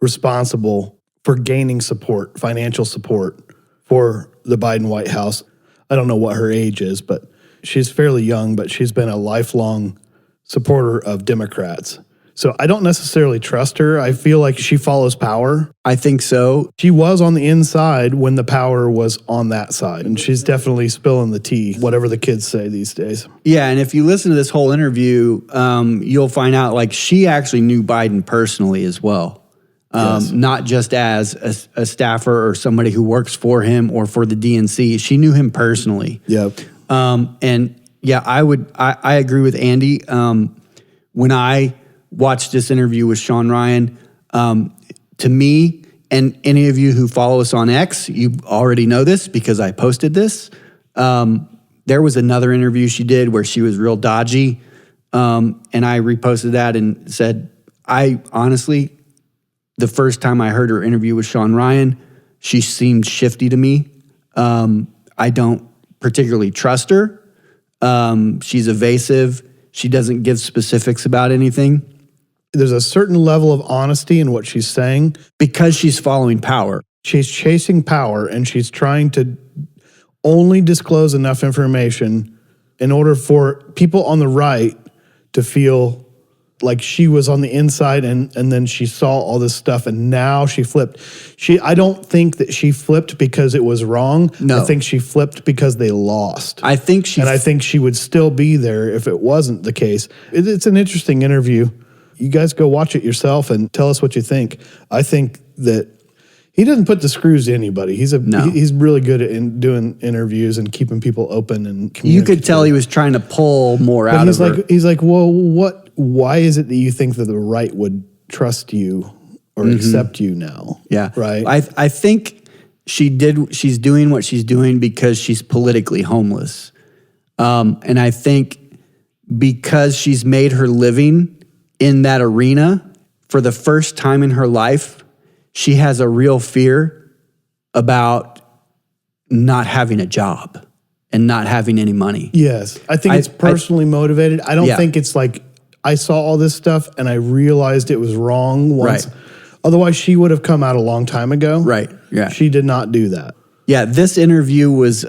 responsible for gaining support, financial support for the Biden White House. I don't know what her age is, but she's fairly young, but she's been a lifelong supporter of Democrats. So I don't necessarily trust her. I feel like she follows power.
I think so.
She was on the inside when the power was on that side. And she's definitely spilling the tea, whatever the kids say these days.
Yeah, and if you listen to this whole interview, you'll find out like she actually knew Biden personally as well.
Yes.
Not just as a staffer or somebody who works for him or for the DNC. She knew him personally.
Yep.
And yeah, I agree with Andy. When I watched this interview with Sean Ryan, to me, and any of you who follow us on X, you already know this because I posted this. There was another interview she did where she was real dodgy, and I reposted that and said, I honestly, the first time I heard her interview with Sean Ryan, she seemed shifty to me. I don't particularly trust her. She's evasive. She doesn't give specifics about anything.
There's a certain level of honesty in what she's saying.
Because she's following power.
She's chasing power, and she's trying to only disclose enough information in order for people on the right to feel like she was on the inside and then she saw all this stuff and now she flipped. I don't think that she flipped because it was wrong.
No.
I think she flipped because they lost.
I think she
would still be there if it wasn't the case. It's an interesting interview. You guys go watch it yourself and tell us what you think. I think that he doesn't put the screws to anybody. He's really good at doing interviews and keeping people open and communicating.
You could tell he was trying to pull more out of her.
He's like, well, why is it that you think that the right would trust you or accept you now?
Yeah.
Right.
I think she's doing what she's doing because she's politically homeless. And I think because she's made her living in that arena for the first time in her life, she has a real fear about not having a job and not having any money.
Yes. I think it's personally motivated. I don't think it's like, I saw all this stuff and I realized it was wrong once.
Right.
Otherwise, she would have come out a long time ago.
Right. Yeah.
She did not do that.
Yeah. This interview was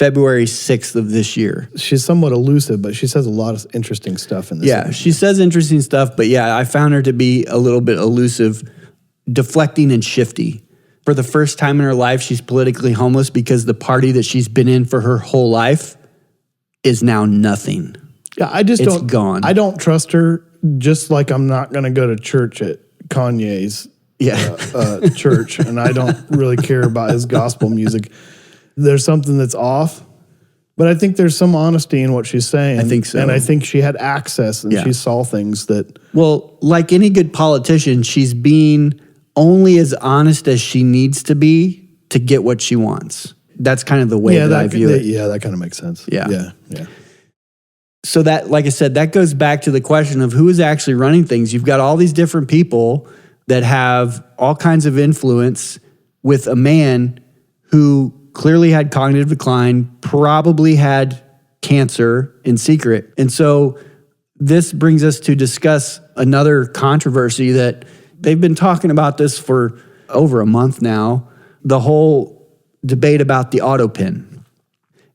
February 6th of this year.
She's somewhat elusive, but she says a lot of interesting stuff in this.
Yeah, she says interesting stuff, but yeah, I found her to be a little bit elusive, deflecting and shifty. For the first time in her life, she's politically homeless because the party that she's been in for her whole life is now nothing.
Yeah, it's
gone.
I don't trust her, just like I'm not going to go to church at Kanye's church, and I don't really care about his gospel music. There's something that's off, but I think there's some honesty in what she's saying.
I think so.
And I think she had access and she saw things that...
Well, like any good politician, she's being only as honest as she needs to be to get what she wants. That's kind of the way that I view it.
Yeah, that kind of makes sense.
Yeah.
Yeah.
So that, like I said, that goes back to the question of who is actually running things. You've got all these different people that have all kinds of influence with a man who clearly had cognitive decline, probably had cancer in secret. And so this brings us to discuss another controversy that they've been talking about this for over a month now, the whole debate about the auto pin.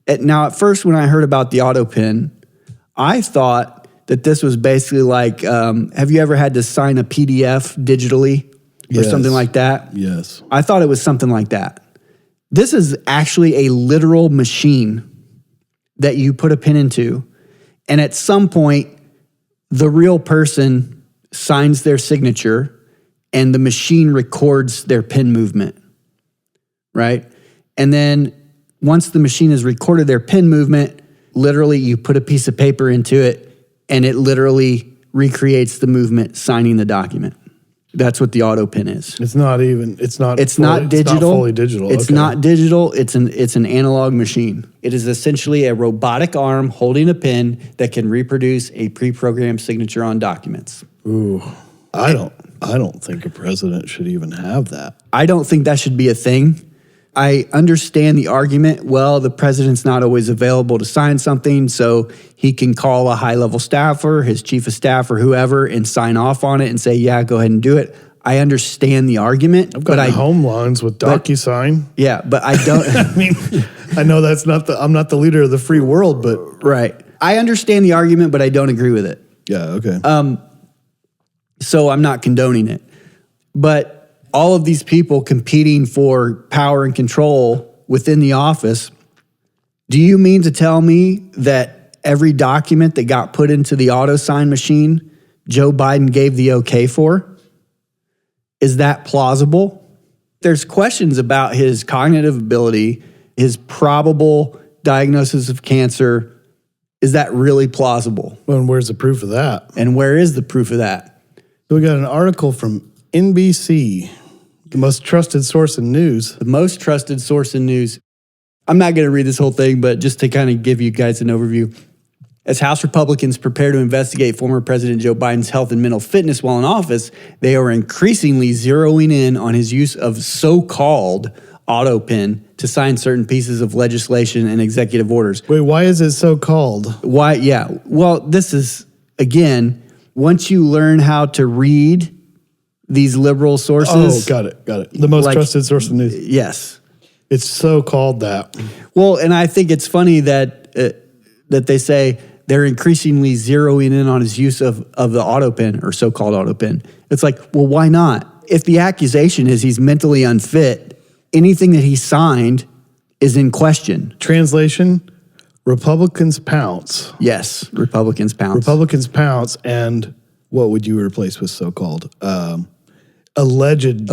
Now, at first, when I heard about the auto pin, I thought that this was basically like, have you ever had to sign a PDF digitally or something like that?
Yes.
I thought it was something like that. This is actually a literal machine that you put a pin into, and at some point, the real person signs their signature, and the machine records their pin movement, right? And then once the machine has recorded their pin movement, literally you put a piece of paper into it, and it literally recreates the movement, signing the document. That's what the auto pin is.
It's not digital.
It's not
fully digital.
It's not digital. It's an analog machine. It is essentially a robotic arm holding a pin that can reproduce a pre-programmed signature on documents.
Ooh, I don't think a president should even have that.
I don't think that should be a thing. I understand the argument. Well, the president's not always available to sign something, so he can call a high-level staffer, his chief of staff or whoever, and sign off on it and say, yeah, go ahead and do it. I understand the argument.
I've got home loans with DocuSign.
Yeah, but I don't...
I mean, I know I'm not the leader of the free world, but...
Right. I understand the argument, but I don't agree with it.
Yeah, okay.
So I'm not condoning it. But all of these people competing for power and control within the office, do you mean to tell me that every document that got put into the auto sign machine, Joe Biden gave the okay for? Is that plausible? There's questions about his cognitive ability, his probable diagnosis of cancer. Is that really plausible?
Well, and where's the proof of that?
And where is the proof of that?
So we got an article from NBC, the most trusted source in news.
The most trusted source in news. I'm not going to read this whole thing, but just to kind of give you guys an overview. As House Republicans prepare to investigate former President Joe Biden's health and mental fitness while in office, they are increasingly zeroing in on his use of so-called auto pin to sign certain pieces of legislation and executive orders.
Wait, why is it so-called?
Why? Yeah. Well, this is, again, once you learn how to read these liberal sources.
Oh, got it. The most trusted source of news.
Yes.
It's so called that.
Well, and I think it's funny that that they say they're increasingly zeroing in on his use of the auto pin or so-called auto pin. It's like, well, why not? If the accusation is he's mentally unfit, anything that he signed is in question.
Translation, Republicans pounce.
Yes, Republicans pounce.
Republicans pounce, and what would you replace with so-called? Alleged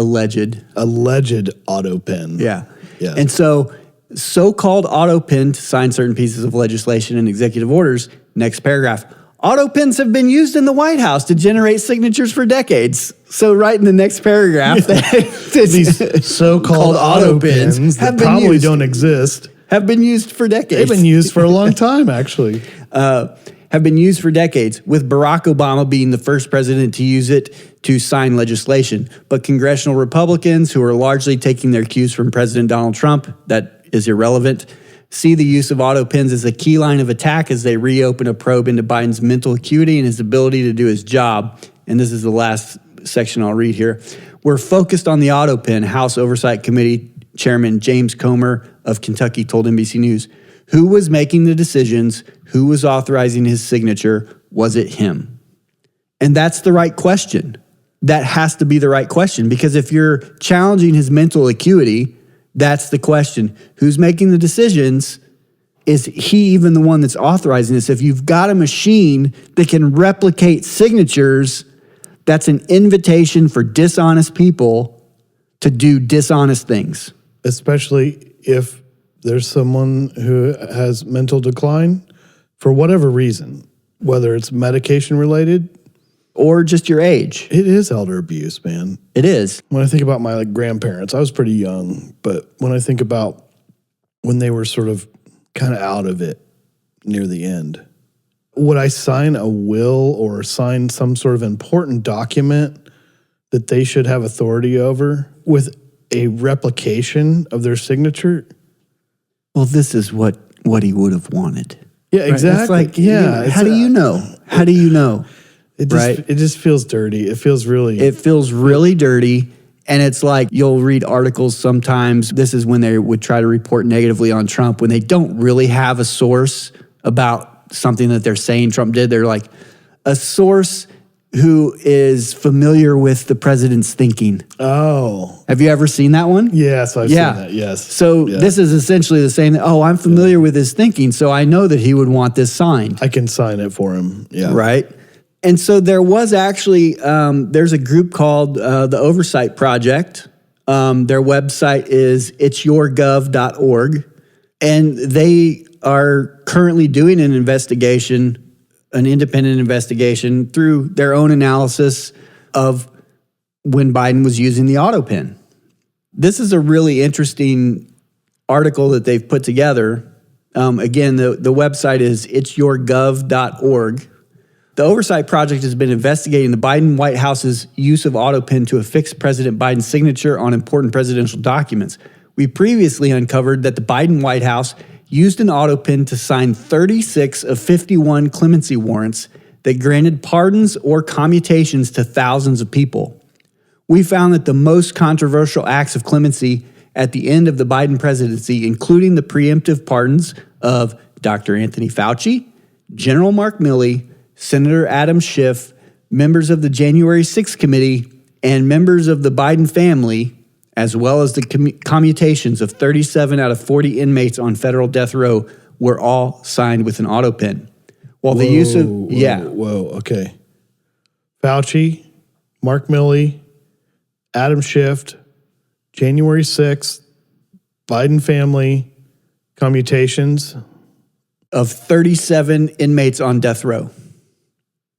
auto pin.
Yeah. And so-called auto pin to sign certain pieces of legislation and executive orders. Next paragraph. Auto pins have been used in the White House to generate signatures for decades. So right in the next paragraph,
these so-called auto pins that probably don't exist
have been used for decades.
They've been used for a long time, actually.
Have been used for decades, with Barack Obama being the first president to use it to sign legislation. But congressional Republicans, who are largely taking their cues from President Donald Trump, that is irrelevant, see the use of auto pins as a key line of attack as they reopen a probe into Biden's mental acuity and his ability to do his job. And this is the last section I'll read here. We're focused on the auto pin, House Oversight Committee Chairman James Comer of Kentucky told NBC News. Who was making the decisions? Who was authorizing his signature? Was it him? And that's the right question. That has to be the right question, because if you're challenging his mental acuity, that's the question. Who's making the decisions? Is he even the one that's authorizing this? If you've got a machine that can replicate signatures, that's an invitation for dishonest people to do dishonest things.
Especially if there's someone who has mental decline for whatever reason, whether it's medication related
or just your age.
It is elder abuse, man.
It is.
When I think about my grandparents, I was pretty young, but when I think about when they were sort of kind of out of it near the end, would I sign a will or sign some sort of important document that they should have authority over with a replication of their signature?
Well, this is what he would have wanted.
Yeah, exactly.
Right? It's like, yeah. How do you know? How do you know?
It just feels dirty. It feels
really dirty. And it's like, you'll read articles sometimes. This is when they would try to report negatively on Trump, when they don't really have a source about something that they're saying Trump did. They're like, a source who is familiar with the president's thinking.
Oh.
Have you ever seen that one?
Yes, I've seen that, yes.
So this is essentially the same, I'm familiar with his thinking, so I know that he would want this signed.
I can sign it for him,
Right? And so there was actually, there's a group called the Oversight Project. Their website is itsyourgov.org. And they are currently doing an investigation, an independent investigation through their own analysis of when Biden was using the auto pen. This is a really interesting article that they've put together. Again, the website is itsyourgov.org. The Oversight Project has been investigating the Biden White House's use of auto pen to affix President Biden's signature on important presidential documents. We previously uncovered that the Biden White House used an auto pen to sign 36 of 51 clemency warrants that granted pardons or commutations to thousands of people. We found that the most controversial acts of clemency at the end of the Biden presidency, including the preemptive pardons of Dr. Anthony Fauci, General Mark Milley, Senator Adam Schiff, members of the January 6th committee, and members of the Biden family, as well as the commutations of 37 out of 40 inmates on federal death row, were all signed with an auto pen. While the use of,
okay. Fauci, Mark Milley, Adam Schiff, January 6th, Biden family, commutations
of 37 inmates on death row.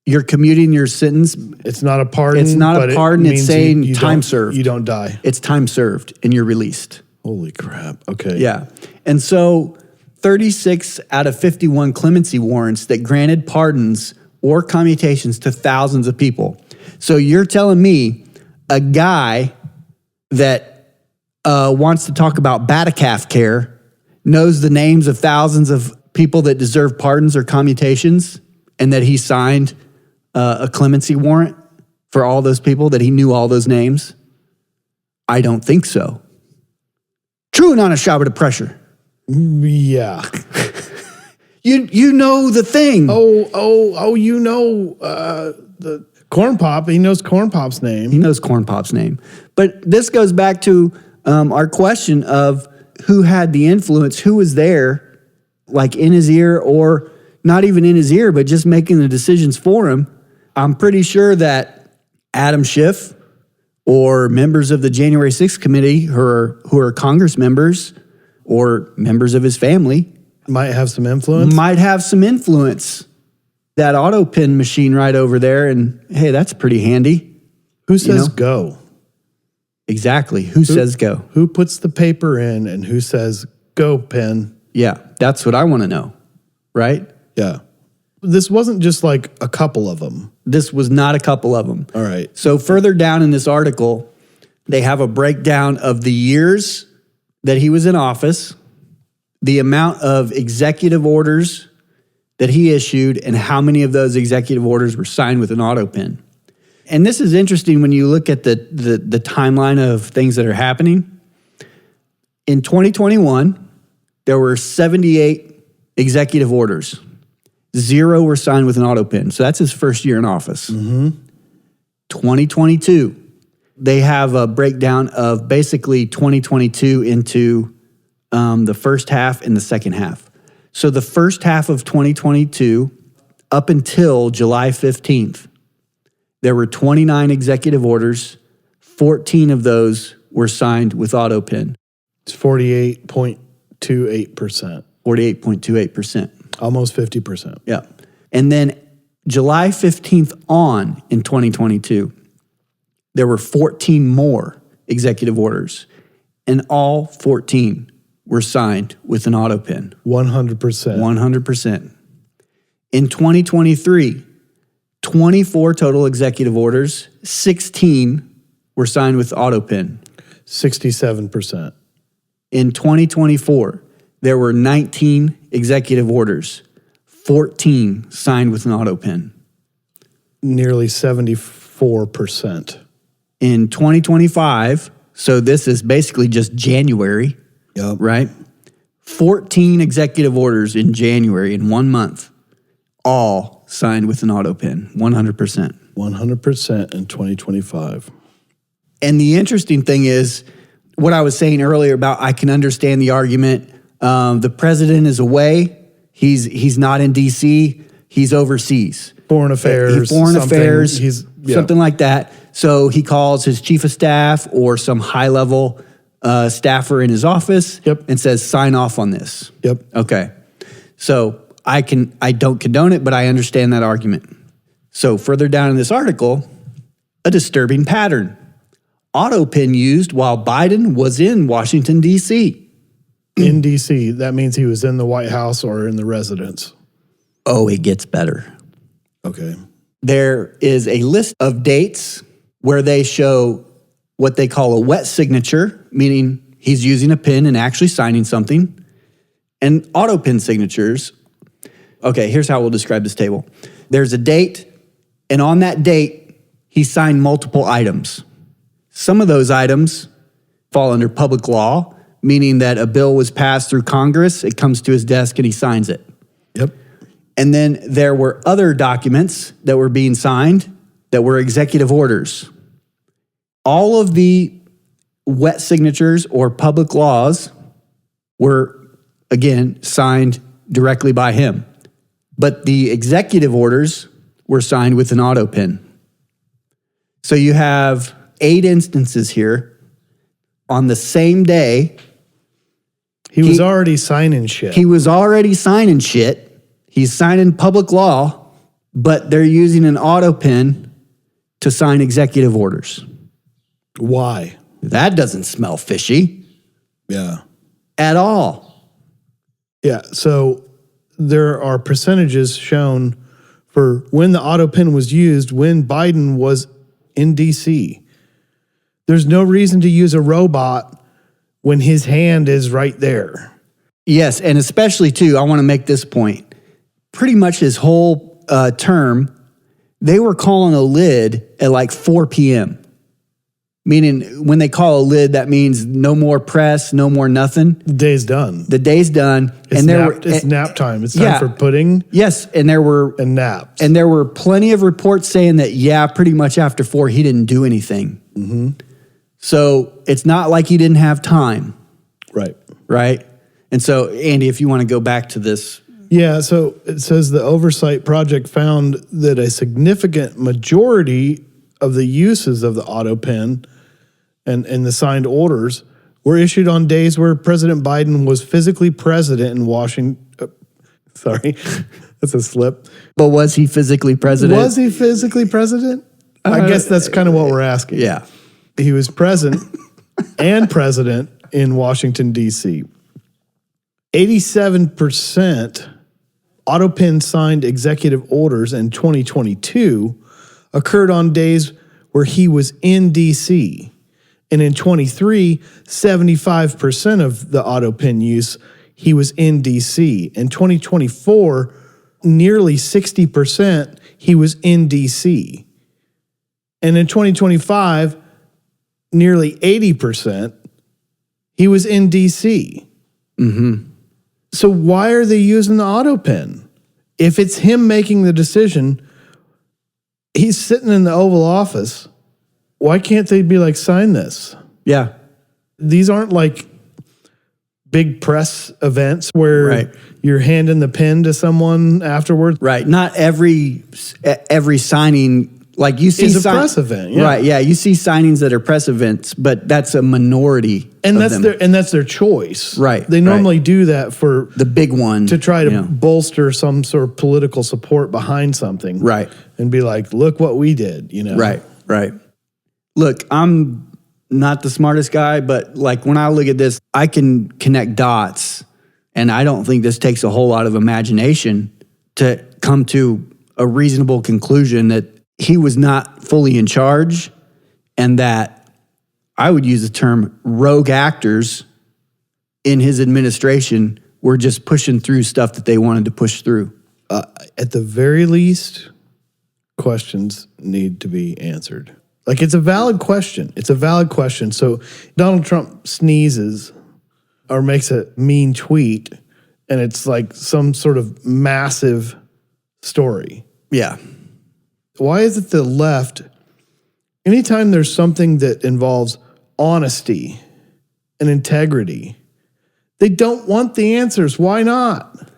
You're commuting your sentence.
It's not a pardon.
It's not a pardon. It's saying
you
time served.
You don't die.
It's time served and you're released.
Holy crap. Okay.
Yeah. And so 36 out of 51 clemency warrants that granted pardons or commutations to thousands of people. So you're telling me a guy that wants to talk about Batacalf care knows the names of thousands of people that deserve pardons or commutations, and that he signed a clemency warrant for all those people, that he knew all those names? I don't think so. True and honest shower to pressure.
Yeah.
You know the thing.
You know the Corn Pop. He knows Corn Pop's name.
He knows Corn Pop's name. But this goes back to our question of who had the influence, who was there, like in his ear, or not even in his ear, but just making the decisions for him. I'm pretty sure that Adam Schiff or members of the January 6th committee who are Congress members or members of his family
might have some influence.
That auto pen machine right over there, and hey, that's pretty handy.
Who says go?
Exactly. Who says go?
Who puts the paper in and who says go, pen?
Yeah, that's what I want to know, right?
Yeah. This wasn't just like a couple of them.
This was not a couple of them.
All right.
So further down in this article, they have a breakdown of the years that he was in office, the amount of executive orders that he issued, and how many of those executive orders were signed with an auto pen. And this is interesting when you look at the timeline of things that are happening. In 2021, there were 78 executive orders. 0 were signed with an auto pen. So that's his first year in office. 2022, they have a breakdown of basically 2022 into the first half and the second half. So the first half of 2022, up until July 15th, there were 29 executive orders. 14 of those were signed with auto pen.
It's 48.28%.
48.28%.
Almost 50%.
Yeah. And then July 15th on in 2022, there were 14 more executive orders, and all 14 were signed with an auto pen.
100%.
100%. In 2023, 24 total executive orders, 16 were signed with auto pen.
67%.
In 2024, there were 19 executive orders, 14 signed with an auto pen.
Nearly 74%.
In 2025, so this is basically just January, right? 14 executive orders in January in 1 month, all signed with an auto pen, 100%.
100% in 2025.
And the interesting thing is, what I was saying earlier about I can understand the argument. The president is away. He's not in D.C. He's overseas.
Foreign affairs.
Something like that. So he calls his chief of staff or some high-level staffer in his office and says, sign off on this. Okay. So I don't condone it, but I understand that argument. So further down in this article, a disturbing pattern. Auto pen used while Biden was in Washington, D.C.
In D.C., that means he was in the White House or in the residence.
Oh, it gets better.
Okay.
There is a list of dates where they show what they call a wet signature, meaning he's using a pen and actually signing something, and auto pen signatures. Okay, here's how we'll describe this table. There's a date, and on that date, he signed multiple items. Some of those items fall under public law, meaning that a bill was passed through Congress, it comes to his desk and he signs it. And then there were other documents that were being signed that were executive orders. All of the wet signatures or public laws were, again, signed directly by him. But the executive orders were signed with an auto pen. So you have 8 instances here. On the same day,
he was already signing shit.
He was already signing shit. He's signing public law, but they're using an auto pen to sign executive orders.
Why?
That doesn't smell fishy.
Yeah.
At all.
Yeah, so there are percentages shown for when the auto pen was used when Biden was in D.C. There's no reason to use a robot when his hand is right there.
Yes, and especially, too, I want to make this point. Pretty much his whole term, they were calling a lid at like 4 p.m., meaning when they call a lid, that means no more press, no more nothing.
The day's done.
The day's done.
It's nap time. It's time for pudding.
Yes, and
naps.
And there were plenty of reports saying that, pretty much after 4, he didn't do anything.
Mm-hmm.
So it's not like he didn't have time.
Right.
Right? And so, Andy, if you want to go back to this.
Yeah, so it says the oversight project found that a significant majority of the uses of the auto pen and the signed orders were issued on days where President Biden was physically present in Washington. Sorry, that's a slip.
But was he physically president?
Was he physically president? I guess that's kind of what we're asking.
Yeah.
He was present and president in Washington, D.C. 87% auto pen signed executive orders in 2022 occurred on days where he was in D.C. And in 23, 75% of the auto pen use, he was in D.C. In 2024, nearly 60%, he was in D.C. And in 2025, nearly 80%, he was in D.C.
Mm-hmm.
So why are they using the auto pen? If it's him making the decision, he's sitting in the Oval Office. Why can't they be like, sign this?
Yeah.
These aren't like big press events where you're handing the pen to someone afterwards.
Right. Not every signing. Like you see,
is a press event, yeah.
Right? Yeah, you see signings that are press events, but that's a minority,
and
of
that's their choice,
right?
They normally do that for
the big one
to try to bolster some sort of political support behind something,
right?
And be like, look what we did,
right. Look, I'm not the smartest guy, but like when I look at this, I can connect dots, and I don't think this takes a whole lot of imagination to come to a reasonable conclusion that he was not fully in charge, and that I would use the term rogue actors in his administration were just pushing through stuff that they wanted to push through.
At the very least, questions need to be answered. Like, it's a valid question. So Donald Trump sneezes or makes a mean tweet, and it's like some sort of massive story.
Yeah.
Why is it the left, anytime there's something that involves honesty and integrity, they don't want the answers? Why not?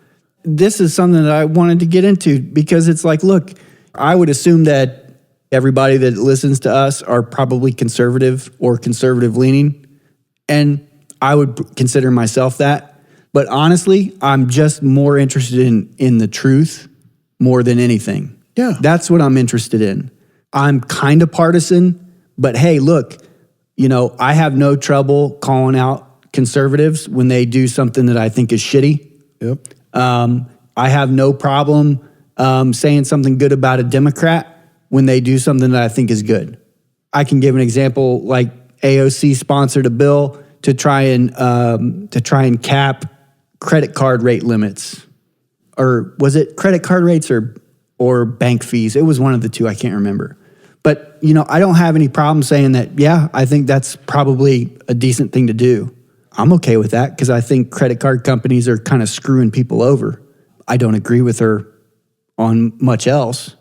This is something that I wanted to get into because it's like, look, I would assume that everybody that listens to us are probably conservative or conservative leaning, and I would consider myself that. But honestly, I'm just more interested in the truth more than anything.
Yeah.
That's what I'm interested in. I'm kind of partisan, but hey, look, I have no trouble calling out conservatives when they do something that I think is shitty.
Yep.
I have no problem saying something good about a Democrat when they do something that I think is good. I can give an example, like AOC sponsored a bill to try and cap credit card rate limits. Or was it credit card rates or bank fees? It was one of the two, I can't remember. But, I don't have any problem saying that, yeah, I think that's probably a decent thing to do. I'm okay with that because I think credit card companies are kind of screwing people over. I don't agree with her on much else.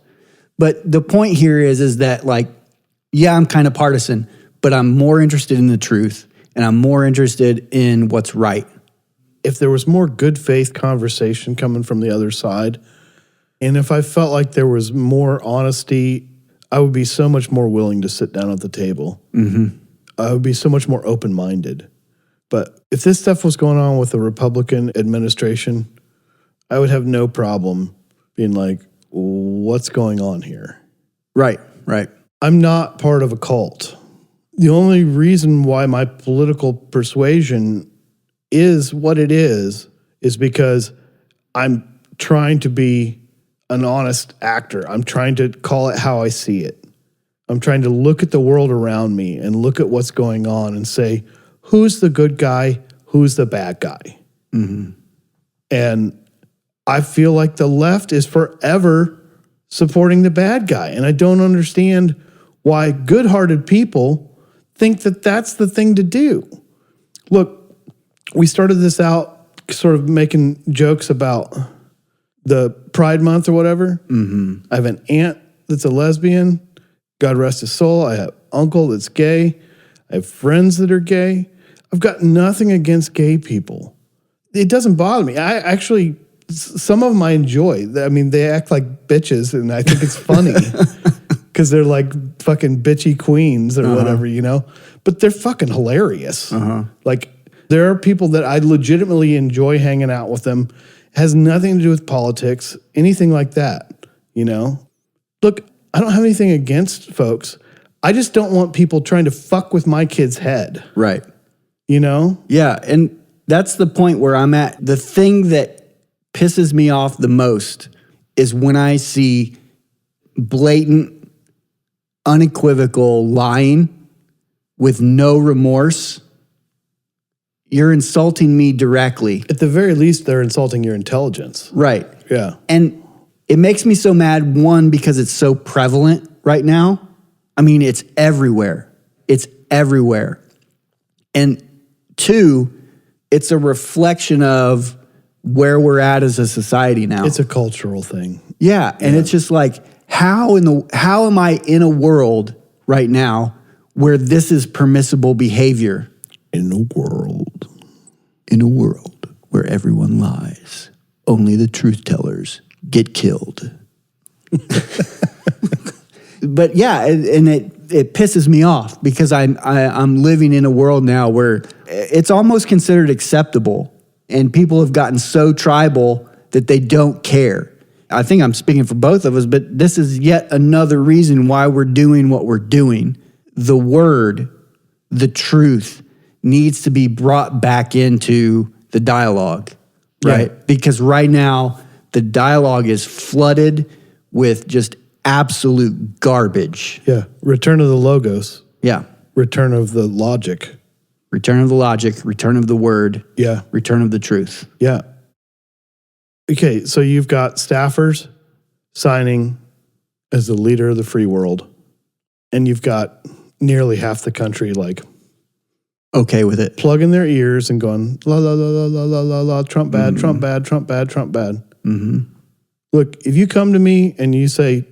But the point here is that, like, yeah, I'm kind of partisan, but I'm more interested in the truth and I'm more interested in what's right.
If there was more good faith conversation coming from the other side, and if I felt like there was more honesty, I would be so much more willing to sit down at the table.
Mm-hmm.
I would be so much more open-minded. But if this stuff was going on with the Republican administration, I would have no problem being like, what's going on here?
Right.
I'm not part of a cult. The only reason why my political persuasion is what it is because I'm trying to be an honest actor. I'm trying to call it how I see it. I'm trying to look at the world around me and look at what's going on and say, who's the good guy? Who's the bad guy?
Mm-hmm.
And I feel like the left is forever supporting the bad guy. And I don't understand why good-hearted people think that that's the thing to do. Look, we started this out sort of making jokes about the Pride Month or whatever.
Mm-hmm.
I have an aunt that's a lesbian. God rest his soul. I have an uncle that's gay. I have friends that are gay. I've got nothing against gay people. It doesn't bother me. I actually, some of them I enjoy. I mean, they act like bitches, and I think it's funny because they're like fucking bitchy queens or whatever, But they're fucking hilarious. Like, there are people that I legitimately enjoy hanging out with them. It has nothing to do with politics, anything like that, Look, I don't have anything against folks. I just don't want people trying to fuck with my kid's head.
Right.
Yeah,
and that's the point where I'm at. The thing that pisses me off the most is when I see blatant, unequivocal lying with no remorse. You're insulting me directly.
At the very least, they're insulting your intelligence.
Right.
Yeah.
And it makes me so mad, one, because it's so prevalent right now. I mean, it's everywhere. And two, it's a reflection of where we're at as a society now.
It's a cultural thing.
Yeah, and it's just like, how am I in a world right now where this is permissible behavior? In a world where everyone lies, only the truth tellers get killed. But yeah, and it pisses me off because I'm living in a world now where it's almost considered acceptable, and people have gotten so tribal that they don't care. I think I'm speaking for both of us, but this is yet another reason why we're doing what we're doing. The word, the truth, needs to be brought back into the dialogue, right?
Yeah.
Because right now, the dialogue is flooded with just absolute garbage.
Yeah. Return of the logos.
Yeah.
Return of the logic.
Return of the logic, return of the word.
Yeah.
Return of the truth.
Yeah. Okay, so you've got staffers signing as the leader of the free world, and you've got nearly half the country like
okay with it,
plugging their ears and going la la la la la la la la, Trump bad, Trump bad, Trump bad, Trump bad.
Mm-hmm.
Look, if you come to me and you say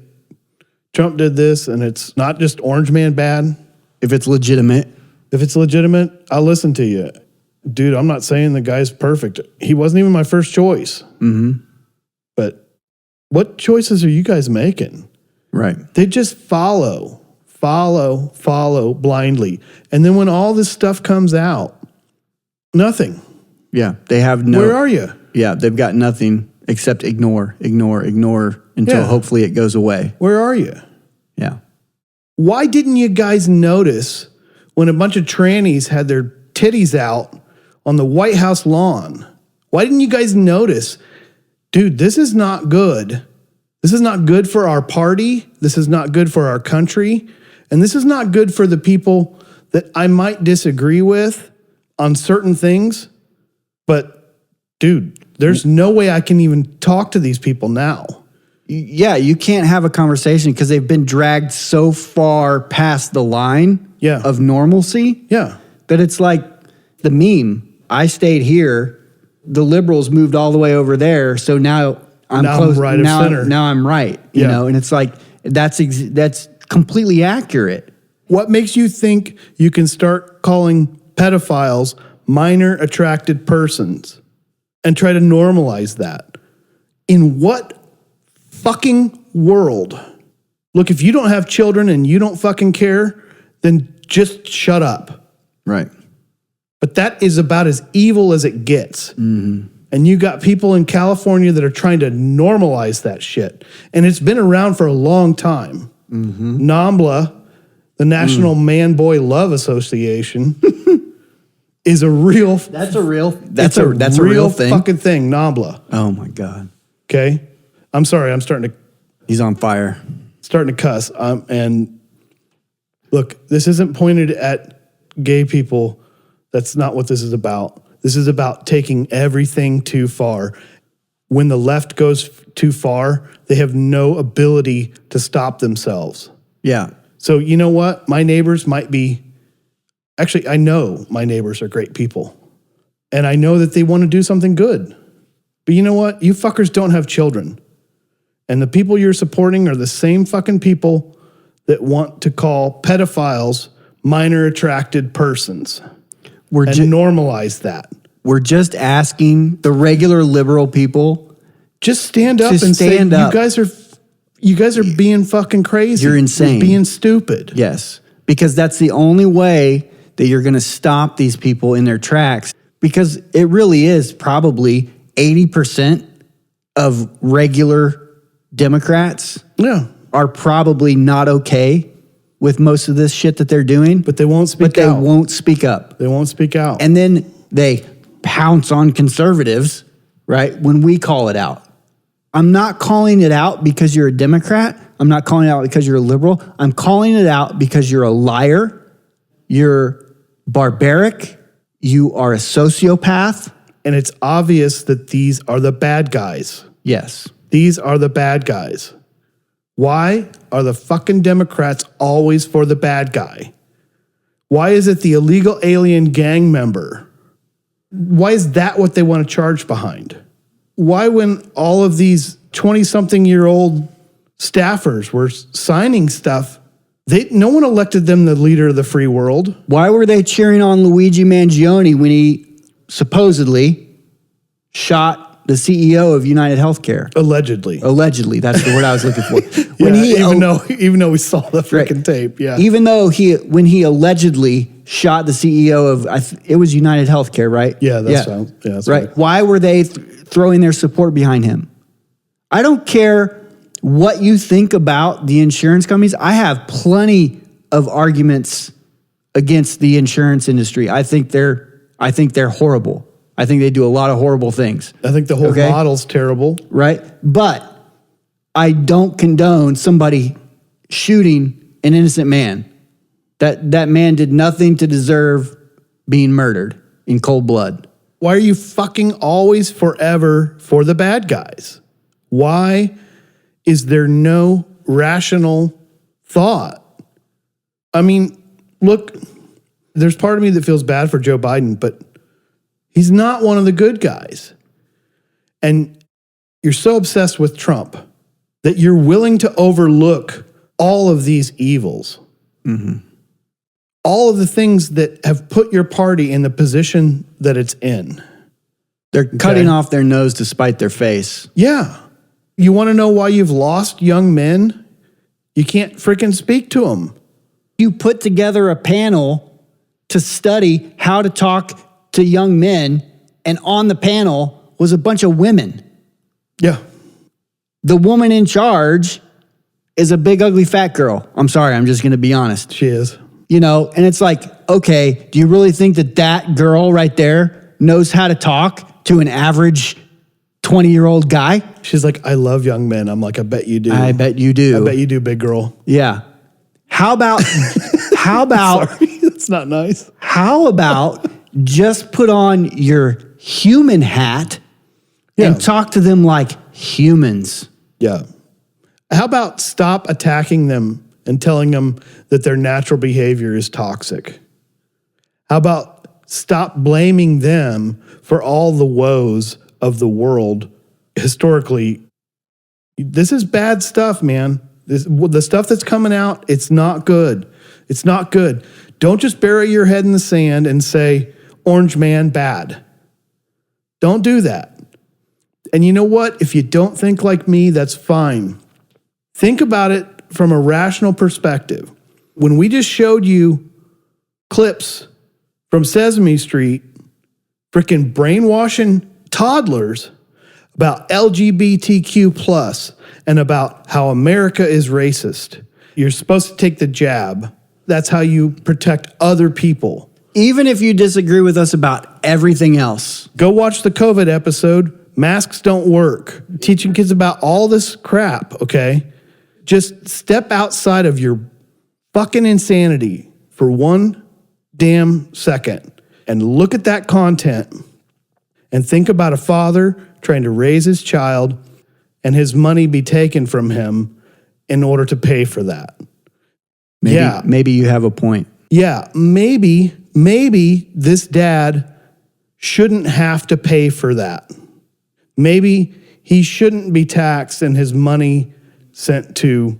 Trump did this, and it's not just Orange Man bad,
if it's legitimate,
I'll listen to you. Dude, I'm not saying the guy's perfect. He wasn't even my first choice.
Mm-hmm.
But what choices are you guys making?
Right.
They just follow blindly. And then when all this stuff comes out, nothing.
Yeah, they have no...
Where are you?
Yeah, they've got nothing except ignore until hopefully it goes away.
Where are you?
Yeah.
Why didn't you guys notice when a bunch of trannies had their titties out on the White House lawn? Why didn't you guys notice? Dude, this is not good. This is not good for our party. This is not good for our country. And this is not good for the people that I might disagree with on certain things. But, dude, there's no way I can even talk to these people now.
Yeah, you can't have a conversation because they've been dragged so far past the line of normalcy.
Yeah.
That it's like the meme. I stayed here. The liberals moved all the way over there. So now I'm close.
right of center.
Now I'm right. You know, and it's like that's completely accurate.
What makes you think you can start calling pedophiles minor attracted persons and try to normalize that? In what fucking world? Look, if you don't have children and you don't fucking care, then just shut up.
Right.
But that is about as evil as it gets.
Mm-hmm.
And you got people in California that are trying to normalize that shit. And it's been around for a long time.
Mm-hmm.
NAMBLA, the National Man Boy Love Association, is a real...
That's a real thing.
Fucking thing, NAMBLA.
Oh my God.
Okay? I'm sorry, I'm starting to...
He's on fire.
Starting to cuss. And look, this isn't pointed at gay people. That's not what this is about. This is about taking everything too far. When the left goes too far, they have no ability to stop themselves.
Yeah.
So you know what? My neighbors might be... Actually, I know my neighbors are great people. And I know that they want to do something good. But you know what? You fuckers don't have children. And the people you're supporting are the same fucking people that want to call pedophiles minor attracted persons. Normalize that.
We're just asking the regular liberal people
just stand up and say, you guys are being fucking crazy.
You're insane.
You're being stupid.
Yes. Because that's the only way that you're going to stop these people in their tracks. Because it really is probably 80% of regular Democrats are probably not okay with most of this shit that they're doing.
But they won't speak out.
They won't speak up.
They won't speak out.
And then they pounce on conservatives, right, when we call it out. I'm not calling it out because you're a Democrat. I'm not calling it out because you're a liberal. I'm calling it out because you're a liar. You're barbaric. You are a sociopath.
And it's obvious that these are the bad guys.
Yes.
These are the bad guys. Why are the fucking Democrats always for the bad guy? Why is it the illegal alien gang member? Why is that what they want to charge behind? why when all of these 20-something-year-old staffers were signing stuff, no one elected them the leader of the free world.
Why were they cheering on Luigi Mangione when he supposedly shot the CEO of United Healthcare?
Allegedly.
Allegedly, that's the word I was looking for.
Even though we saw the freaking tape, yeah.
Even though when he allegedly shot the CEO of, it was United Healthcare, right?
Yeah, that's right.
Why were they throwing their support behind him? I don't care what you think about the insurance companies. I have plenty of arguments against the insurance industry. I think they're horrible. I think they do a lot of horrible things.
I think the whole model's terrible.
Right? But I don't condone somebody shooting an innocent man. That man did nothing to deserve being murdered in cold blood.
Why are you fucking always forever for the bad guys? Why is there no rational thought? I mean, look, there's part of me that feels bad for Joe Biden, but he's not one of the good guys. And you're so obsessed with Trump that you're willing to overlook all of these evils.
Mm-hmm.
All of the things that have put your party in the position that it's in.
They're cutting off their nose to spite their face.
Yeah. You want to know why you've lost young men? You can't freaking speak to them.
You put together a panel to study how to talk to young men, and on the panel was a bunch of women.
Yeah.
The woman in charge is a big, ugly, fat girl. I'm sorry, I'm just going to be honest.
She is.
You know, and it's like, okay, do you really think that girl right there knows how to talk to an average 20-year-old guy?
She's like, I love young men. I'm like, I bet you do.
I bet you do.
I bet you do, big girl.
Yeah. How about,
Sorry, that's not nice.
How about just put on your human hat and talk to them like humans?
Yeah. How about stop attacking them and telling them that their natural behavior is toxic? How about stop blaming them for all the woes of the world historically? This is bad stuff, man. The stuff that's coming out, it's not good. It's not good. Don't just bury your head in the sand and say, orange man, bad. Don't do that. And you know what? If you don't think like me, that's fine. Think about it from a rational perspective. When we just showed you clips from Sesame Street, freaking brainwashing toddlers about LGBTQ+, and about how America is racist. You're supposed to take the jab. That's how you protect other people.
Even if you disagree with us about everything else.
Go watch the COVID episode, Masks Don't Work. Teaching kids about all this crap, okay? Just step outside of your fucking insanity for one damn second and look at that content and think about a father trying to raise his child and his money be taken from him in order to pay for that.
Maybe you have a point.
Yeah, maybe this dad shouldn't have to pay for that. Maybe he shouldn't be taxed and his money sent to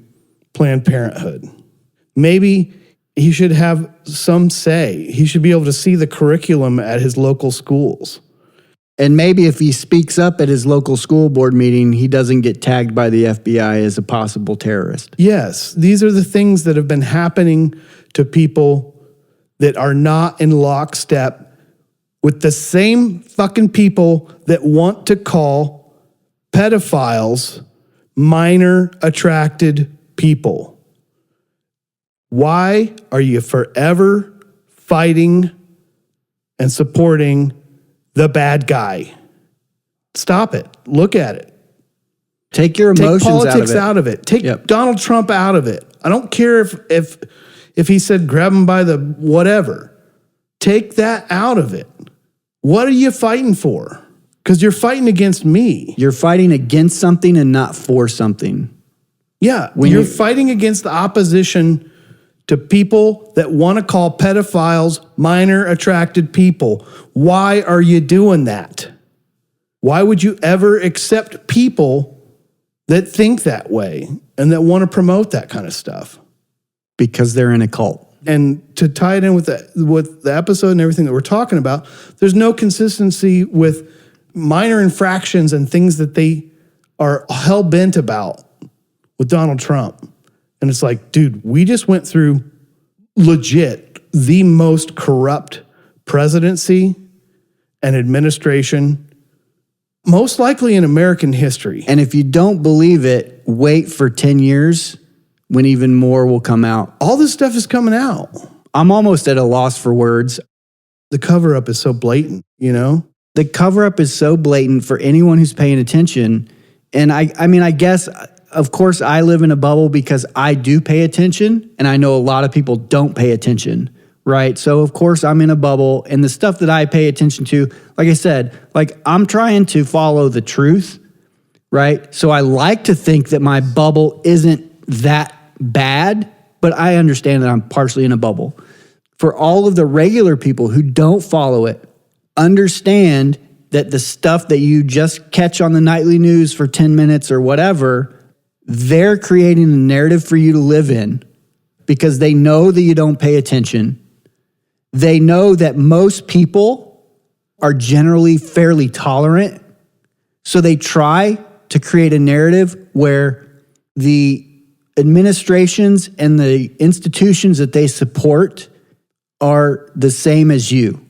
Planned Parenthood. Maybe he should have some say. He should be able to see the curriculum at his local schools.
And maybe if he speaks up at his local school board meeting, he doesn't get tagged by the FBI as a possible terrorist.
Yes, these are the things that have been happening to people that are not in lockstep with the same fucking people that want to call pedophiles minor attracted people. Why are you forever fighting and supporting the bad guy? Stop it. Look at it.
Take your emotions
Take politics
out of it.
Take Donald Trump out of it. I don't care if he said grab him by the whatever. Take that out of it. What are you fighting for? Because you're fighting against me.
You're fighting against something and not for something.
Yeah, you're fighting against the opposition to people that want to call pedophiles minor attracted people. Why are you doing that? Why would you ever accept people that think that way and that want to promote that kind of stuff?
Because they're in a cult.
And to tie it in with the episode and everything that we're talking about, there's no consistency with minor infractions and things that they are hell-bent about with Donald Trump. And it's like, dude, we just went through legit the most corrupt presidency and administration, most likely in American history.
And if you don't believe it, wait for 10 years when even more will come out.
All this stuff is coming out.
I'm almost at a loss for words.
The cover-up is so blatant, you know?
The cover-up is so blatant for anyone who's paying attention. And I mean, I guess, of course, I live in a bubble because I do pay attention, and I know a lot of people don't pay attention, right? So, of course, I'm in a bubble, and the stuff that I pay attention to, like I said, like I'm trying to follow the truth, right? So I like to think that my bubble isn't that bad, but I understand that I'm partially in a bubble. For all of the regular people who don't follow it, understand that the stuff that you just catch on the nightly news for 10 minutes or whatever, they're creating a narrative for you to live in because they know that you don't pay attention. They know that most people are generally fairly tolerant. So they try to create a narrative where the administrations and the institutions that they support are the same as you.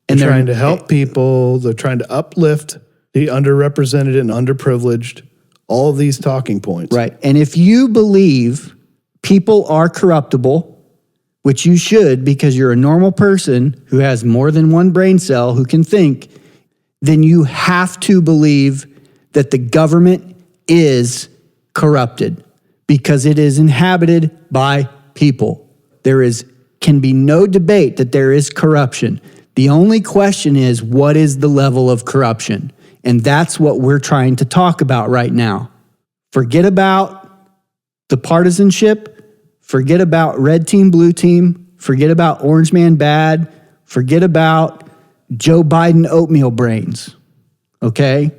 And they're trying to help people. They're trying to uplift the underrepresented and underprivileged. All of these talking points.
Right. And if you believe people are corruptible, which you should because you're a normal person who has more than one brain cell who can think, then you have to believe that the government is corrupted because it is inhabited by people. There can be no debate that there is corruption. The only question is, what is the level of corruption? And that's what we're trying to talk about right now. Forget about the partisanship. Forget about red team, blue team. Forget about orange man bad. Forget about Joe Biden oatmeal brains. Okay?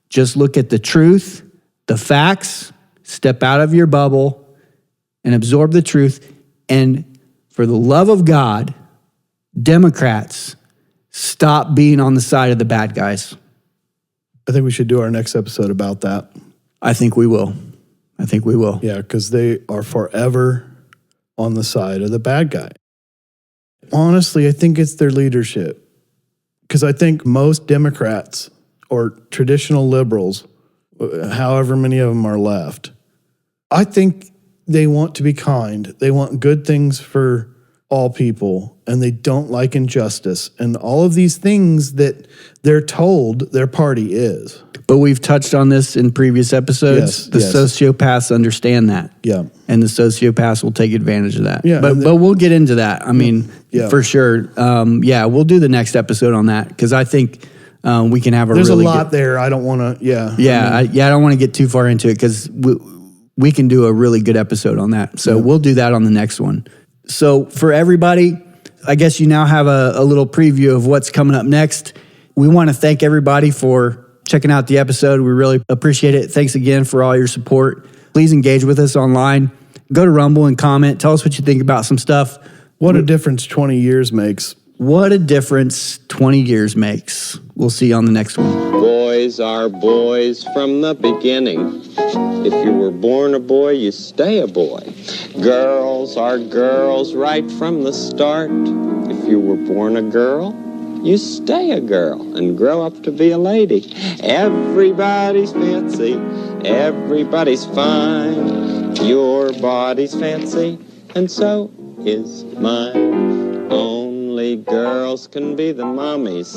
Just look at the truth, the facts, step out of your bubble and absorb the truth. And for the love of God, Democrats, stop being on the side of the bad guys.
I think we should do our next episode about that.
I think we will.
Yeah, because they are forever on the side of the bad guy. Honestly, I think it's their leadership. Because I think most Democrats or traditional liberals, however many of them are left, I think they want to be kind. They want good things for all people, and they don't like injustice and all of these things that they're told their party is.
But we've touched on this in previous episodes.
Yes,
sociopaths understand that.
Yeah.
And the sociopaths will take advantage of that.
Yeah,
but we'll get into that. I mean, for sure. We'll do the next episode on that because I think we can have
There's a lot there. I don't want to,
I don't want to get too far into it because we can do a really good episode on that. So we'll do that on the next one. So for everybody, I guess you now have a little preview of what's coming up next. We want to thank everybody for checking out the episode. We really appreciate it. Thanks again for all your support. Please engage with us online. Go to Rumble and comment. Tell us what you think about some stuff.
What a difference 20 years makes.
What a difference 20 years makes. We'll see you on the next one.
Boys are boys from the beginning. If you were born a boy, you stay a boy. Girls are girls right from the start. If you were born a girl, you stay a girl and grow up to be a lady. Everybody's fancy, everybody's fine. Your body's fancy, and so is mine. Only girls can be the mommies.